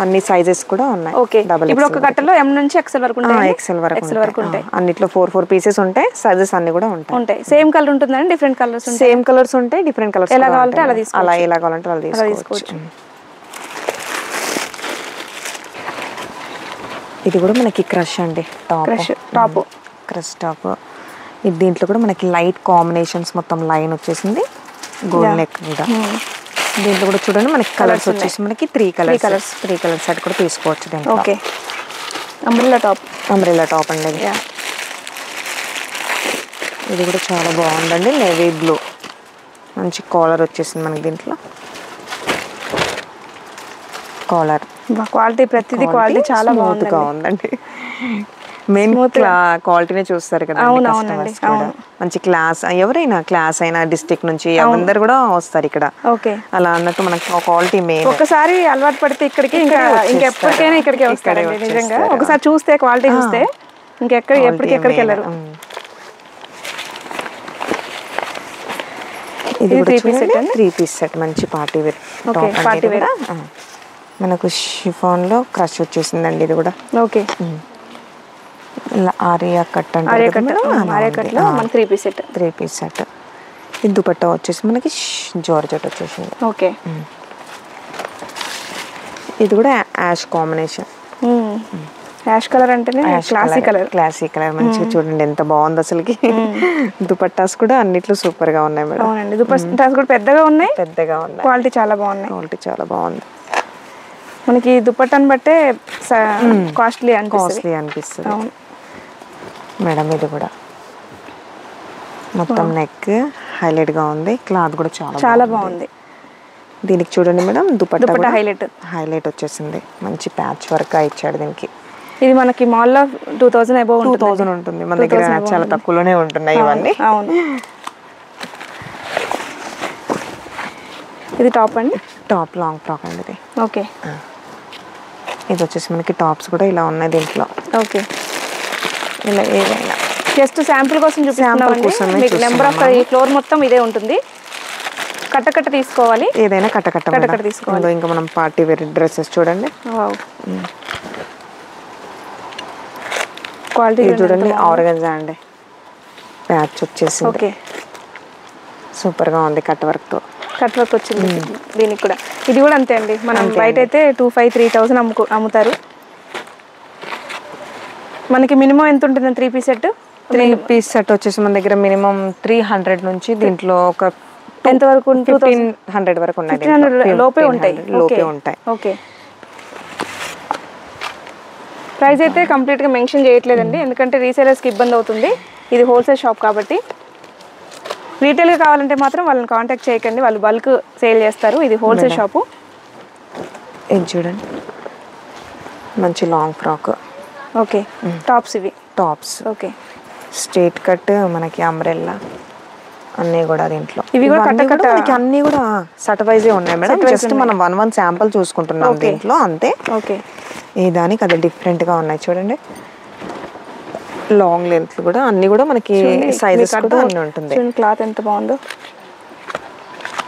అన్ని సైజెస్ కూడా ఉన్నాయి. ఓకే, ఇప్పుడు ఒక కట్టలో M నుంచి XL వరకు ఉంటాయి. XL వరకు ఉంటాయి. అన్నిట్లో 4 పీసెస్ ఉంటాయి. సైజెస్ అన్ని కూడా ఉంటాయి. సేమ్ కలర్ ఉంటుందండి, డిఫరెంట్ కలర్స్ ఉంటాయి. సేమ్ కలర్స్ ఉంటాయి, డిఫరెంట్ కలర్స్. ఎలా కావాలంటే అలా తీసుకోవచ్చు. అలా ఎలా కావాలంటే అలా తీసుకోవచ్చు. ఇది కూడా మనకి క్రష్ అండి, టాప్. Crush top. ఇది దీంట్లో కూడా మనకి లైట్ కాంబినేషన్స్ మొత్తం లైన్ వచ్చేసింది గోల్డ్ నెక్ కూడా. దీంట్లో కూడా చూడండి మనకి కలర్స్ వచ్చేసి మనకి 3 కలర్స్ సెట్ కూడా తీసుకోవచ్చు దీంట్లో. ఓకే అంబ్రెల్లా టాప్ అండి ఇది. ఇది కూడా చాలా బాగుందండి నేవీ బ్లూ మంచి కాలర్ వచ్చేసింది మనకి దీంట్లో. కాలర్ క్వాలిటీ ప్రతిదీ క్వాలిటీ చాలా బాగుందిగా ఉందండి. మెయిన్ క్వాలిటీనే చూస్తారు కదా కస్టమర్స్ కూడా. మంచి క్లాస్ ఎవరైనా క్లాస్ అయినా డిస్ట్రిక్ట్ నుంచి అందరు కూడా వస్తారు ఇక్కడ. ఓకే అలా అన్నట్టు మనకి క్వాలిటీ మెయిన్. ఒకసారి అలవాటు పడితే ఇక్కడికి ఇంకెప్పటికైనా ఇక్కడికే వస్తారు నిజంగా. ఒకసారి చూస్తే క్వాలిటీ చూస్తే ఎప్పటికి వెళ్ళరు. ఇది 3 పీస్ సెట్ మంచి పార్టీ వేర్ మనకు షిఫాన్ లో క్రష్ వచ్చేసిందండి. ఇది కూడా ఓకే ఆరియా కట్ అంటే 3 పీస్ సెట్. ఇది దుపట్టా వచ్చేసి మనకి జార్జెట్ వచ్చేసింది. ఓకే ఇది కూడా యాష్ కాంబినేషన్. యాష్ కలర్ అంటేనే క్లాసీ కలర్ మంచిగా చూడండి ఎంత బాగుంది అసలుకి. దుపట్టాస్ కూడా అన్నిట్లో సూపర్ గా ఉన్నాయి మేడం. అవునండి దుపట్టాస్ కూడా పెద్దగా ఉన్నాయి. క్వాలిటీ చాలా బాగుంది. మనకి దుపట్టాను బట్టే కాస్ట్లీ అనిపిస్తుంది మేడం. ఇది కూడా మొత్తం నెక్ హైలైట్ గా ఉంది. క్లాత్ కూడా చాలా బాగుంది. దీనికి చూడండి మేడం దుపట్టా హైలైట్ వచ్చేసింది. మంచి ప్యాచ్ వర్క్ ఇచ్చాడు దీనికి. ఇది మనకి మాల్లో 2000 ఉంటుంది. మన దగ్గర చాలా తక్కువలోనే ఉంటున్నాయి ఇవన్నీ. అవును. ఇది టాప్ అండి. టాప్ లాంగ్ ఫ్రాక్ అండి ఇది. ఓకే ఇది వచ్చేసి మనకి టాప్స్ కూడా ఇలా ఉన్నాయి దీంట్లో. ఓకే ఇలా ఏదైనా జస్ట్ శాంపుల్ కోసం చూపిస్తున్నామండి. మీకు నెంబర్ ఆఫ్ ఈ ఫ్లోర్ మొత్తం ఇదే ఉంటుంది. కట్ట తీసుకోవాలి. ఏదైనా కట్ట తీసుకోవాలి. ఇంకా మనం పార్టీ వేర్ డ్రెస్సెస్ చూడండి. క్వాలిటీ చూడండి. ఆర్గంజా అండి ప్యాచ్ వచ్చేసి ఓకే సూపర్ గా ఉంది. కట్ వర్క్ వచ్చింది దీనికి కూడా. ఇది కూడా అంతే అండి. మనం బయట అయితే 2500-3000 అమ్ముతారు. మనకి మినిమం ఎంత ఉంటుంది 3 పీస్ సెట్? 3 పీస్ సెట్ వచ్చేసి మన దగ్గర మినిమం 300 నుంచి దీంట్లో ఒక ఎంత వరకు 1500 వరకు ఉన్నాయి. 1500 లోపే ఉంటాయి. ఓకే ప్రైస్ అయితే కంప్లీట్ గా మెన్షన్ చేయట్లేదండి, ఎందుకంటే రీసేలర్స్ కి ఇబ్బంది అవుతుంది. ఇది హోల్సేల్ షాప్ కాబట్టి. రీటైల్ గా కావాలంటే మాత్రం వాళ్ళని కాంటాక్ట్ చేయకండి, వాళ్ళు బల్క్ సేల్ చేస్తారు. ఇది హోల్సేల్ షాపు. ఇది చూడండి మంచి లాంగ్ ఫ్రాక్. ఓకే టాప్స్ ఇవి టాప్స్. ఓకే స్ట్రైట్ కట్ మనకి అంబ్రెల్లా అన్నీ కూడా దీంట్లో. ఇవి కూడా మనకి అన్నీ కూడా సెట్ వైజే ఉన్నాయి మేడం. జస్ట్ మనం 1 శాంపుల్ చూసుకుంటున్నాం దీంట్లో అంతే. ఓకే ఏ దానికి అది డిఫరెంట్ గా ఉన్నాయి చూడండి. లాంగ్ లెంత్ కూడా అన్ని కూడా మనకి సైజెస్ కూడా అన్ని ఉంటుంది. క్లాత్ ఎంత బాగుందో.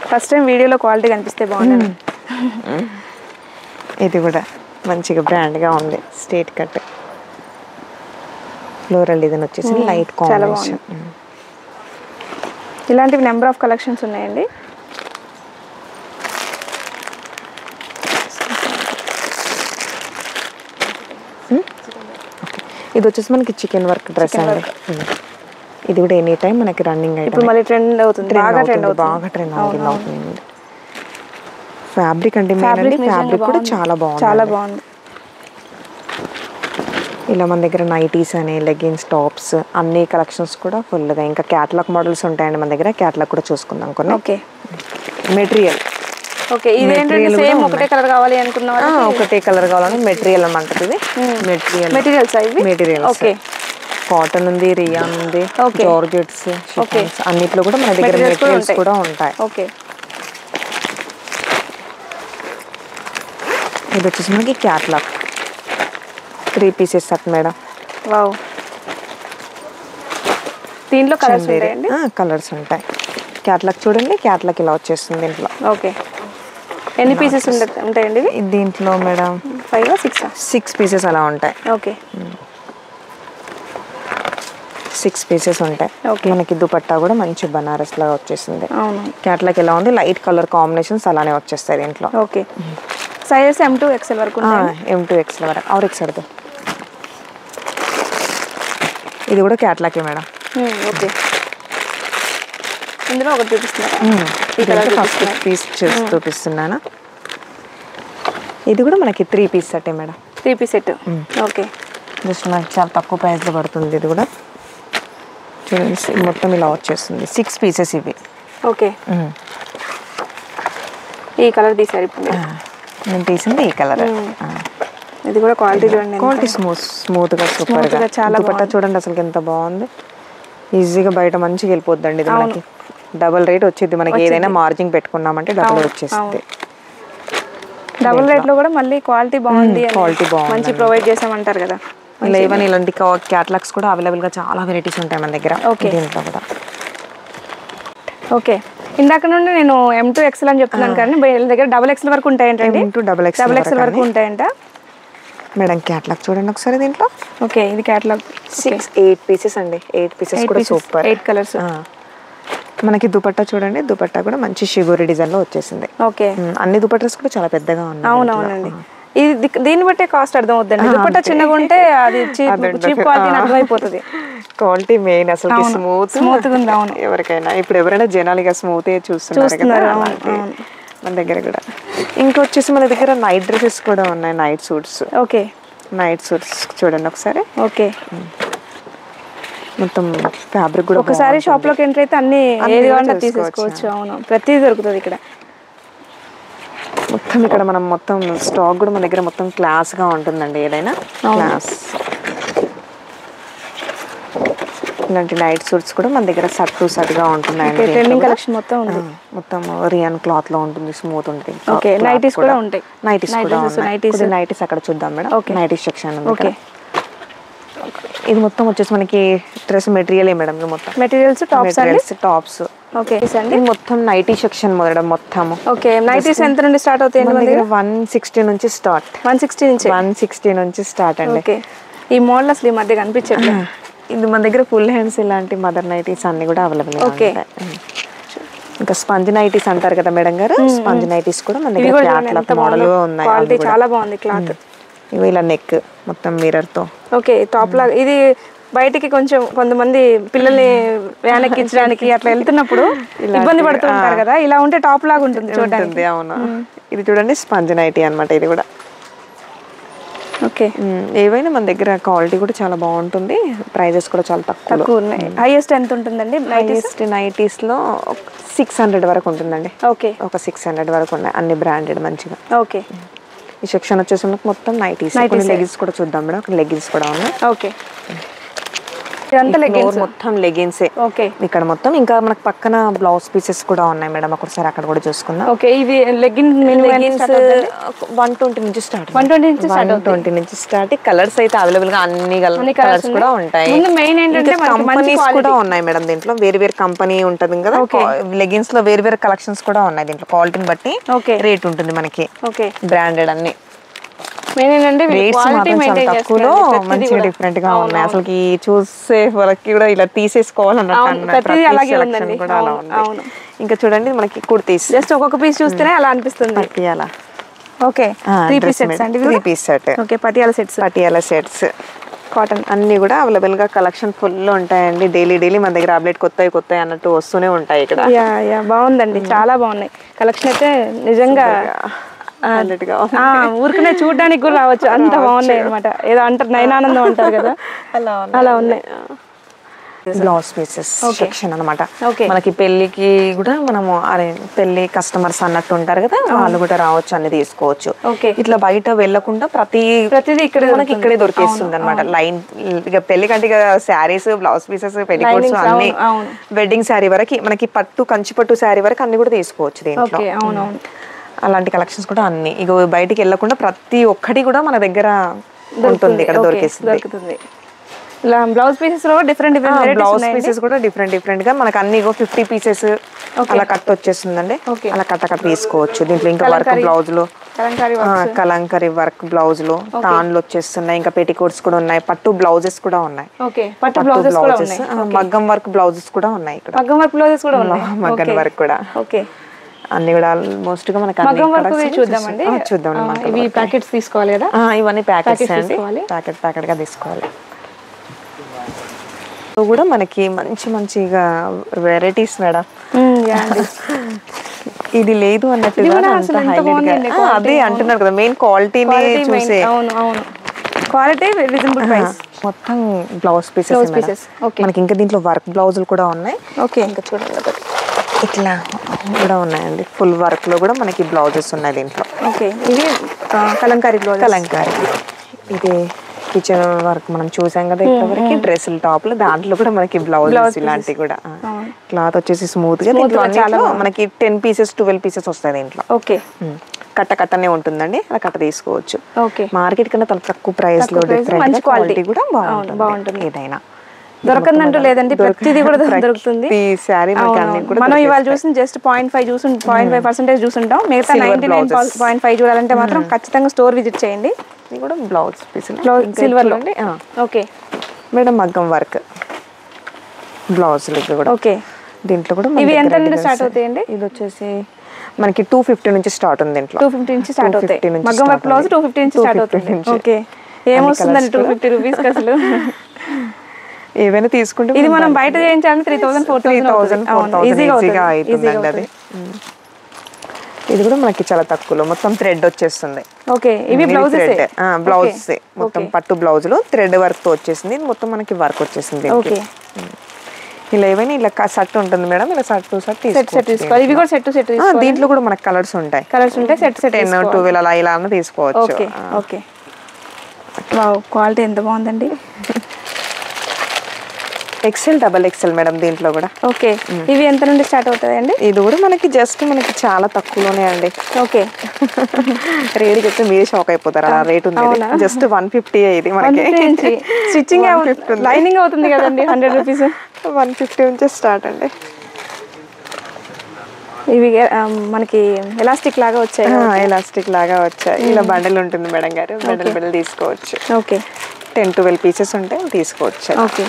ఫస్ట్ టైం వీడియోలో క్వాలిటీ కనిపిస్తే బాగుంది. ఇది కూడా మంచిగా బ్రాండ్ గా ఉంది. స్ట్రైట్ కట్ ఫ్లోరల్ డిజైన్ వచ్చేసి లైట్ కాంబినేషన్. ఇలాంటివి నెంబర్ ఆఫ్ కలెక్షన్స్ ఉన్నాయండి. ఇది వచ్చేసి మనకి చికెన్ వర్క్ డ్రెస్ అండి. ఇది కూడా ఎనీ టైం మనకి రన్నింగ్ ఐటమ్. ఇప్పుడు మళ్ళీ ట్రెండ్ అవుతుంది, బాగా ట్రెండ్ అవుతుంది. ఫ్యాబ్రిక్ అంటే ఫ్యాబ్రిక్ కూడా చాలా బాగుంది. ఇలా మన దగ్గర నైటీస్ అని లెగ్గిన్స్ టాప్స్ అన్ని కలెక్షన్స్ కూడా ఫుల్గా. ఇంకా క్యాటలాగ్ మోడల్స్ ఉంటాయండి మన దగ్గర. క్యాటలాగ్ కూడా చూసుకుందాం కొన్ని. Okay material. ఓకే ఇదేంటంటే సేమ్ ఒకటే కలర్ కావాలి అనుకున్నావా? ఒకటే కలర్ కావాలని మెటీరియల్ అన్నమాట. ఇది మెటీరియల్స్ ఇవి. మెటీరియల్ ఓకే కాటన్ ఉంది, రియాన్ ఉంది, జార్జెట్స్ అన్నిట్లో కూడా మన దగ్గర మెటీరియల్స్ కూడా ఉంటాయి. ఓకే ఇది వచ్చేసి మనకి catalogue 3 pieces set madam. Wow దీంట్లో కలర్స్ ఉంటాయండి? కలర్స్ ఉంటాయి. క్యాటలాగ్ చూడండి. క్యాటలాగ్ ఇలా వచ్చేస్తుంది దీంట్లో. ఓకే ఎన్ని పీసెస్ ఉంటాయండి దీంట్లో మేడం? 5 or 6 పీసెస్ అలా ఉంటాయి. ఓకే 6 పీసెస్ ఉంటాయి. మనకి దుపట్టా కూడా మంచి బనారస్ లాగా వచ్చేసింది. అవును. క్యాటలాగ్ ఎలా ఉంది, లైట్ కలర్ కాంబినేషన్స్ అలానే వచ్చేస్తాయి దీంట్లో. Okay sizes M to XL వరకు ఉంటాయి. M to XL వరకు. और XL ఇది కూడా క్యాటలాగే మేడం. ఓకే, ఇందులో ఒకటి చూపిస్తున్నారా? ఫస్ట్ పీస్ చూపిస్తున్నాను. ఇది కూడా మనకి 3 పీస్ సెట్టే madam. 3 piece set. Okay, just మనకి చాలా తక్కువ ప్రైస్లో పడుతుంది. ఇది కూడా చూడండి, మొత్తం ఇలా వచ్చేస్తుంది. 6 పీసెస్ ఇవి. ఓకే, ఈ కలర్ తీసారు ఇప్పుడు నేను తీసింది ఈ కలర్. ఇది కూడా క్వాలిటీ చూడండి, క్వాలిటీ స్మూత్గా సూపర్గా. చాలా దుపట్టా చూడండి అసలు ఎంత బాగుంది. ఈజీగా బయట మంచిగా వెళ్ళిపోద్దండి. ఇది మనకి డబుల్ రేట్ వచ్చింది. మనకి ఏదైనా మార్జింగ్ పెట్టుకున్నామంటే డబుల్ వచ్చేస్తుంది. డబుల్ రేట్ లో కూడా మళ్ళీ క్వాలిటీ బాగుంది, క్వాలిటీ బాగుంది, మంచి ప్రొవైడ్ చేసామంటారు కదా. లేవని ఇలాంటి క్యాటలాగ్స్ కూడా అవైలబుల్ గా చాలా వెరైటీస్ ఉంటాయి మన దగ్గర. దీంట్లో కూడా ఓకే, ఇందాక నుండి నేను M2XL అని చెప్తున్నాను కానీ వీళ్ళ దగ్గర XXL వరకు ఉంటాయంటండి. XXL వరకు ఉంటాయంట మేడం. క్యాటలాగ్ చూడండి ఒకసారి దీంట్లో. ఓకే, ఇది క్యాటలాగ్ 8 పీసెస్ అండి. 8 పీసెస్ కూడా సూపర్. 8 కలర్స్. మనకి దుపట్టా చూడండి, దుపట్టా కూడా మంచి షిగోరి డిజైన్ లో వచ్చేసింది. ఓకే, అన్ని దుపట్టాస్ కూడా చాలా పెద్దగా ఉన్నాయి. అవునవునండి, ఇది దీన్ని బట్టే కాస్ట్ అర్థం అవుతుంది. దుపట్టా చిన్నగా ఉంటే అది చీప్ క్వాలిటీ అర్థమైపోతుంది. క్వాలిటీ మెయిన్ అసలు స్మూత్ గా ఉంది. అవును, ఎవరికైనా ఇప్పుడు ఎవరైనా జనాలుగా స్మూత్ చూస్తున్నారు మన దగ్గర కూడా. ఇంకొచ్చేసి మన దగ్గర నైట్ డ్రెస్సెస్ కూడా ఉన్నాయి, night suits. Okay, night suits చూడండి ఒకసారి. ఓకే, మొత్తం ఫ్యాబ్రిక్ కూడా ఒకసారి షాప్ లోకి ఎంటర్ అయితే అన్ని ఏది కావాలంటే తీసేసుకోవచ్చు. అవును, ప్రతిదీ దొరుకుతుంది ఇక్కడ. మొత్తం ఇక్కడ మనం మొత్తం స్టాక్ కూడా మన దగ్గర మొత్తం క్లాస్ గా ఉంటుందండి. ఏదైనా క్లాస్. ఇలాంటి నైట్ సూట్స్ కూడా మన దగ్గర సట్ టు సట్ గా ఉంటున్నాయండి. ట్రెండింగ్ కలెక్షన్ మొత్తం ఉంది. మొత్తం రియాన్ క్లాత్ లో ఉంటుంది, స్మూత్ ఉంటుంది. ఓకే, నైటీస్ కూడా ఉంటాయి. నైటీస్ అక్కడ చూద్దాం మేడం. నైటీస్ సెక్షన్ ఉంది. ఓకే, ఇది మొత్తం వచ్చేసి మనకి డ్రెస్ మెటీరియల్ మేడం. మొత్తం మెటీరియల్స్ టాప్స్. ఓకే, ఇది మొత్తం నైటీ సెక్షన్ మేడం మొత్తం. ఓకే, నైటీస్ ఎంత నుండి స్టార్ట్ అవుతాయి? మన దగ్గర 160 నుంచి స్టార్ట్. 160 నుంచి స్టార్ట్ అండి. ఓకే, ఈ మోడల్ అసలు ఈ మధ్య కనిపించట్లేదు. ఇది మన దగ్గర ఫుల్ హ్యాండ్స్ ఇలాంటి మదర్ నైటీస్ అన్ని కూడా అవైలబుల్. ఓకే, ఇంకా స్పంజ్ నైటీస్ అంటారు కదా మేడం గారు. స్పంజ్ నైటీస్ కూడా మన దగ్గర క్లాత్ మోడల్ ఉన్నాయి. క్వాలిటీ చాలా బాగుంది క్లాత్. ఇవి ఇలా నెక్ మొత్తం మిర్రర్ తో. ఓకే, టాప్ లాగా. ఇది బయటికి కొంచెం కొంతమంది పిల్లల్ని వ్యాన్ ఎక్కించడానికి అట్లా వెళ్తున్నప్పుడు ఇబ్బంది పడుతూ ఉంటారు కదా, ఇలా ఉంటే టాప్ లాగా ఉంటుంది చూడడానికి. అవును, ఇది చూడండి స్పంజ్ నైటీ అన్నమాట. ఇది కూడా ఓకే, ఏవైనా మన దగ్గర క్వాలిటీ కూడా చాలా బాగుంటుంది. ప్రైజెస్ కూడా చాలా తక్కువ ఉన్నాయి. హైయెస్ట్ ఎంత ఉంటుందండి? నైటీస్ లో 600 వరకు ఉంటుందండి. ఓకే, ఒక 600 వరకు ఉన్నాయి, అన్ని బ్రాండెడ్ మంచిగా. ఓకే, ఈ సెక్షన్ వచ్చేసి మొత్తం నైటీస్. లెగిన్స్ కూడా చూద్దాం మేడం. అక్కడ లెగిన్స్ కూడా ఉన్నాయి. ఓకే, ఇదంతా లెగిన్స్, మొత్తం లెగిన్సే. ఓకే, ఇక్కడ మొత్తం ఇంకా మనకు పక్కన బ్లౌజ్ పీసెస్ కూడా ఉన్నాయి మేడం. ఒకసారి అక్కడ కూడా చూసుకుందాం. ఓకే, ఇవి లెగిన్స్ 120 నుంచి స్టార్ట్. 120 నుంచి స్టార్ట్. కలర్స్ అయితే అవైలబుల్ గా అన్ని కలర్స్ కూడా ఉంటాయి. మెయిన్ ఏంటంటే కంపెనీస్ కూడా ఉన్నాయి మేడం. దీంట్లో వేరు కంపెనీ ఉంటుంది కదా. లెగిన్స్ లో వేరు కలెక్షన్స్ కూడా ఉన్నాయి. దీంట్లో క్వాలిటీని బట్టి రేట్ ఉంటుంది మనకి. ఓకే, బ్రాండెడ్ అన్ని తక్కువలో మంచిగా డిఫరెంట్ గా ఉన్నాయి. అసలు చూసే వాళ్ళకి కూడా ఇలా తీసేసుకోవాలన్నట్టు. ఇంకా చూడండి మనకి కుర్తీస్ జస్ట్ ఒక్కొక్క పీస్ చూస్తేనే అలా అనిపిస్తుంది. పటియాలా. ఓకే, 3 పీస్ సెట్స్ అండి. 3 piece set. Okay, Patiala sets cotton అన్ని కూడా అవైలబుల్ గా కలెక్షన్ ఫుల్ ఉంటాయండి. డైలీ మన దగ్గర అప్డేట్ కొత్త అన్నట్టు వస్తూనే ఉంటాయి ఇక్కడ. బాగుందండి, చాలా బాగున్నాయి కలెక్షన్ అయితే నిజంగా. ఊరికనే చూడడానికి కూడా రావచ్చు, అంత బాగున్నాయి అనమాట. ఏదో అంటారు నయనానందం అంటారు కదా, అలా ఉన్నాయి. బ్లౌజ్ పీసెస్ సెక్షన్ అనమాట. మనకి పెళ్లికి కూడా మనము పెళ్లి కస్టమర్స్ అన్నట్టు ఉంటారు కదా, వాళ్ళు కూడా రావచ్చు, అన్ని తీసుకోవచ్చు. ఇట్లా బయట వెళ్ళకుండా ప్రతిదీ మనకి ఇక్కడే దొరికేస్తుంది అనమాట. లైన్ ఇక పెళ్లి కంటే ఇక శారీస్, బ్లౌజ్ పీసెస్, పెళ్లికోట్స్ అన్ని, వెడ్డింగ్ శారీ వరకు మనకి కంచి పట్టు శారీ వరకు అన్ని కూడా తీసుకోవచ్చు దీంట్లో. అలాంటి కలెక్షన్స్ కూడా అన్ని ఇక బయటికి వెళ్ళకుండా ప్రతి ఒక్కటి కూడా మన దగ్గర ఉంటుంది, ఇక్కడ దొరికేస్తుంది. బ్లౌజ్ పీసెస్ లో డిఫరెంట్ బ్లౌజ్ పీసెస్ కూడా డిఫరెంట్ గా మనకి అన్ని 50 పీసెస్ అలా కట్ వచ్చేస్తుందండి. అలా కట్ట తీసుకోవచ్చు. దీంట్లో ఇంకా వర్క్ బ్లౌజులు, కలంకరీ వర్క్ బ్లౌజులు, తాన్లు వచ్చేస్తున్నాయి. ఇంకా పెట్టికోట్స్ కూడా ఉన్నాయి, పట్టు బ్లౌజెస్ కూడా ఉన్నాయి. మగ్గం వర్క్ బ్లౌజెస్ కూడా ఉన్నాయి ఇక్కడ. మగ్గం వర్క్ కూడా అన్ని కూడా ఆల్మోస్ట్ గా మనకి చూద్దామండి. చూద్దాం. ఇవి ప్యాకెట్స్ తీసుకోవాలి కదా, ఇవన్నీ ప్యాకెట్స్ అండి. ప్యాకెట్ గా తీసుకోవాలి. కూడా మనకి మంచిగా వెరైటీస్ మేడం. ఇది లేదు అన్నట్టుగా అదే అంటున్నారు కదా, మెయిన్ క్వాలిటీని చూసే. Quality reasonable price. మొత్తం బ్లౌజ్ పీసెస్ మనకి. ఇంకా దీంట్లో వర్క్ బ్లౌజులు కూడా ఉన్నాయి. ఓకే, ఇంకా చూడండి ఇట్లా కూడా ఉన్నాయండి. ఫుల్ వర్క్ లో కూడా మనకి బ్లౌజెస్ ఉన్నాయి దీంట్లో. ఓకే, ఇది కలంకారీ బ్లౌజ్. కలంకారీ. ఇది కిచెన్ వర్క్ మనం చూసాం కదా ఇప్పటివరకు. డ్రెస్సులు టాప్లు దాంట్లో కూడా మనకి బ్లౌజెస్ ఇలాంటివి కూడా. క్లాత్ వచ్చేసి స్మూత్ గా మనకి 10 పీసెస్ 12 పీసెస్ వస్తాయి దీంట్లో. ఓకే, కట్టనే ఉంటుందండి, అలా కట్ట తీసుకోవచ్చు. ఓకే, మార్కెట్ కన్నా తక్కువ ప్రైస్ లో డిఫరెంట్ క్వాలిటీ కూడా బాగుంటుంది. ఏదైనా దొరకందంటూ లేదండి, ప్రతిదీ కూడా దొరుకుతుంది. మనం ఇవాళ చూసిన జస్ట్ 0.5% చూసుంటాం. మిగతా 99.5 చూడాలంటే మాత్రం ఖచ్చితంగా స్టోర్ విజిట్ చేయండి. ఇది కూడా బ్లౌజ్ పీస్ సిల్వర్ లో. ఓకే మేడం, మగ్గం వర్క్ బ్లౌజ్ కూడా. ఓకే, దీంట్లో కూడా ఇవి ఎంత నుండి స్టార్ట్ అవుతాయండి? ఇది వచ్చేసి మనకి 250 నుంచి స్టార్ట్ ఉంది. దీంట్లో 250 నుంచి స్టార్ట్ అవుతాయి. మగ్గం వర్క్ బ్లౌజ్ 250 నుంచి స్టార్ట్ అవుతుంది. ఓకే, ఏమొస్తుందండి 250 రూపీస్ అసలు? ఏవైనా తీసుకుంటే ఇది మనం బయట చేయించాలంటే 3000 4000 ఈజీగా అవుతుందండి అది. ఇది కూడా మనకి చాలా తక్కువలో మొత్తం థ్రెడ్ వచ్చేస్తుంది. ఓకే, ఇవి బ్లౌజ్ మొత్తం పట్టు బ్లౌజులు థ్రెడ్ వర్క్ తో వచ్చేసింది. మొత్తం మనకి వర్క్ వచ్చేసింది. ఓకే, ఇలా ఏమైనా ఇలా సెట్ ఉంటుంది మేడం. ఇలా సెట్ తీసుకోవాలి. ఇవి కూడా సెట్ దీంట్లో కూడా మనకి కలర్స్ ఉంటాయి. సెట్ 10 12 అలా ఇలా తీసుకోవచ్చు. ఓకే, ఓకే, వావ్, క్వాలిటీ ఎంత బాగుందండి. XL డబల్ XL మేడం దీంట్లో కూడా. ఓకే, ఇవి ఎంత నుండి స్టార్ట్ అవుతాయండి? ఇది కూడా మనకి మనకి చాలా తక్కువలోనే అండి. ఓకే, రేట్ చెప్తే మీరే షాక్ అయిపోతారు, అలా రేట్ ఉంది. జస్ట్ 150 ఇది మనకి. స్టిచ్చింగ్ లైనింగ్ అవుతుంది కదండి. 100 రూపీస్ 150 నుంచి స్టార్ట్ అండి. ఇవి మనకి ఎలాస్టిక్ లాగా వచ్చాయి. ఇలా బండల్ ఉంటుంది మేడం గారు, బండల్ తీసుకోవచ్చు. ఓకే, 10-12 పీసెస్ ఉంటాయి, తీసుకోవచ్చు. ఓకే,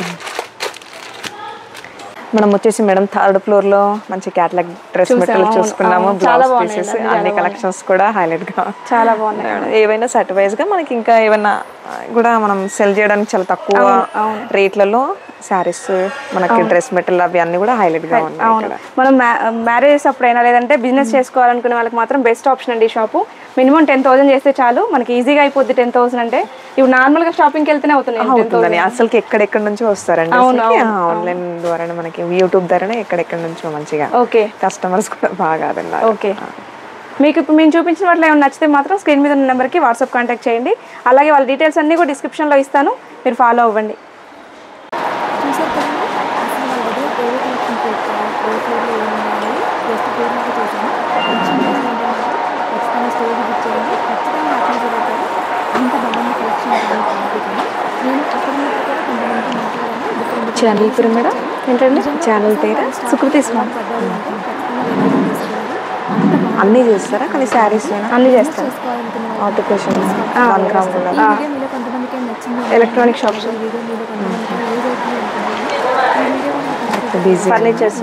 మనం వచ్చేసి మేడం 3rd ఫ్లోర్ లో మంచి క్యాటలాగ్ డ్రెస్ మెటీరియల్ చూసుకున్నాము. బ్లౌజ్ పీసెస్ అన్ని కలెక్షన్స్ కూడా హైలైట్ గా చాలా బాగున్నాయి. ఏవైనా సెట్ వైజ్ గా మనకి ఇంకా ఏమైనా కూడా మనం సెల్ చేయడానికి చాలా తక్కువ రేట్లలో శారీస్, మనకి డ్రెస్ మెటీరియల్ అవి అన్ని కూడా హైలైట్ గా ఉన్నాయి. మనం మ్యారేజెస్ అప్పుడైనా లేదంటే బిజినెస్ చేసుకోవాలనుకునే వాళ్ళకి మాత్రం బెస్ట్ ఆప్షన్ అండి. షాపు మినిమం 10,000 చేస్తే చాలు, మనకి ఈజీగా అయిపోద్ది. 10,000 అంటే ఇప్పుడు నార్మల్ గా షాపింగ్కి వెళ్తేనే అవుతుంది. అసలు ఎక్కడెక్కడ నుంచి వస్తారండి, ఆన్లైన్ ద్వారానే మనకి యూట్యూబ్ ద్వారానే ఎక్కడెక్కడ నుంచో మంచిగా కస్టమర్స్ కూడా బాగా. ఓకే, మీకు ఇప్పుడు మేము చూపించిన వాటిలో ఏమైనా నచ్చితే మాత్రం స్క్రీన్ మీద ఉన్న నెంబర్కి వాట్సాప్ కాంటాక్ట్ చేయండి. అలాగే వాళ్ళ డీటెయిల్స్ అన్నీ కూడా డిస్క్రిప్షన్లో ఇస్తాను, మీరు ఫాలో అవ్వండి. ఛానల్ పేరు మేడం ఏంటండి? ఛానల్ పేరు సుకృతి స్మార్ట్. అన్నీ చేస్తారా? కానీ శారీస్ అన్నీ చేస్తారు. Artificial 1 gram electronic shops, furnitures.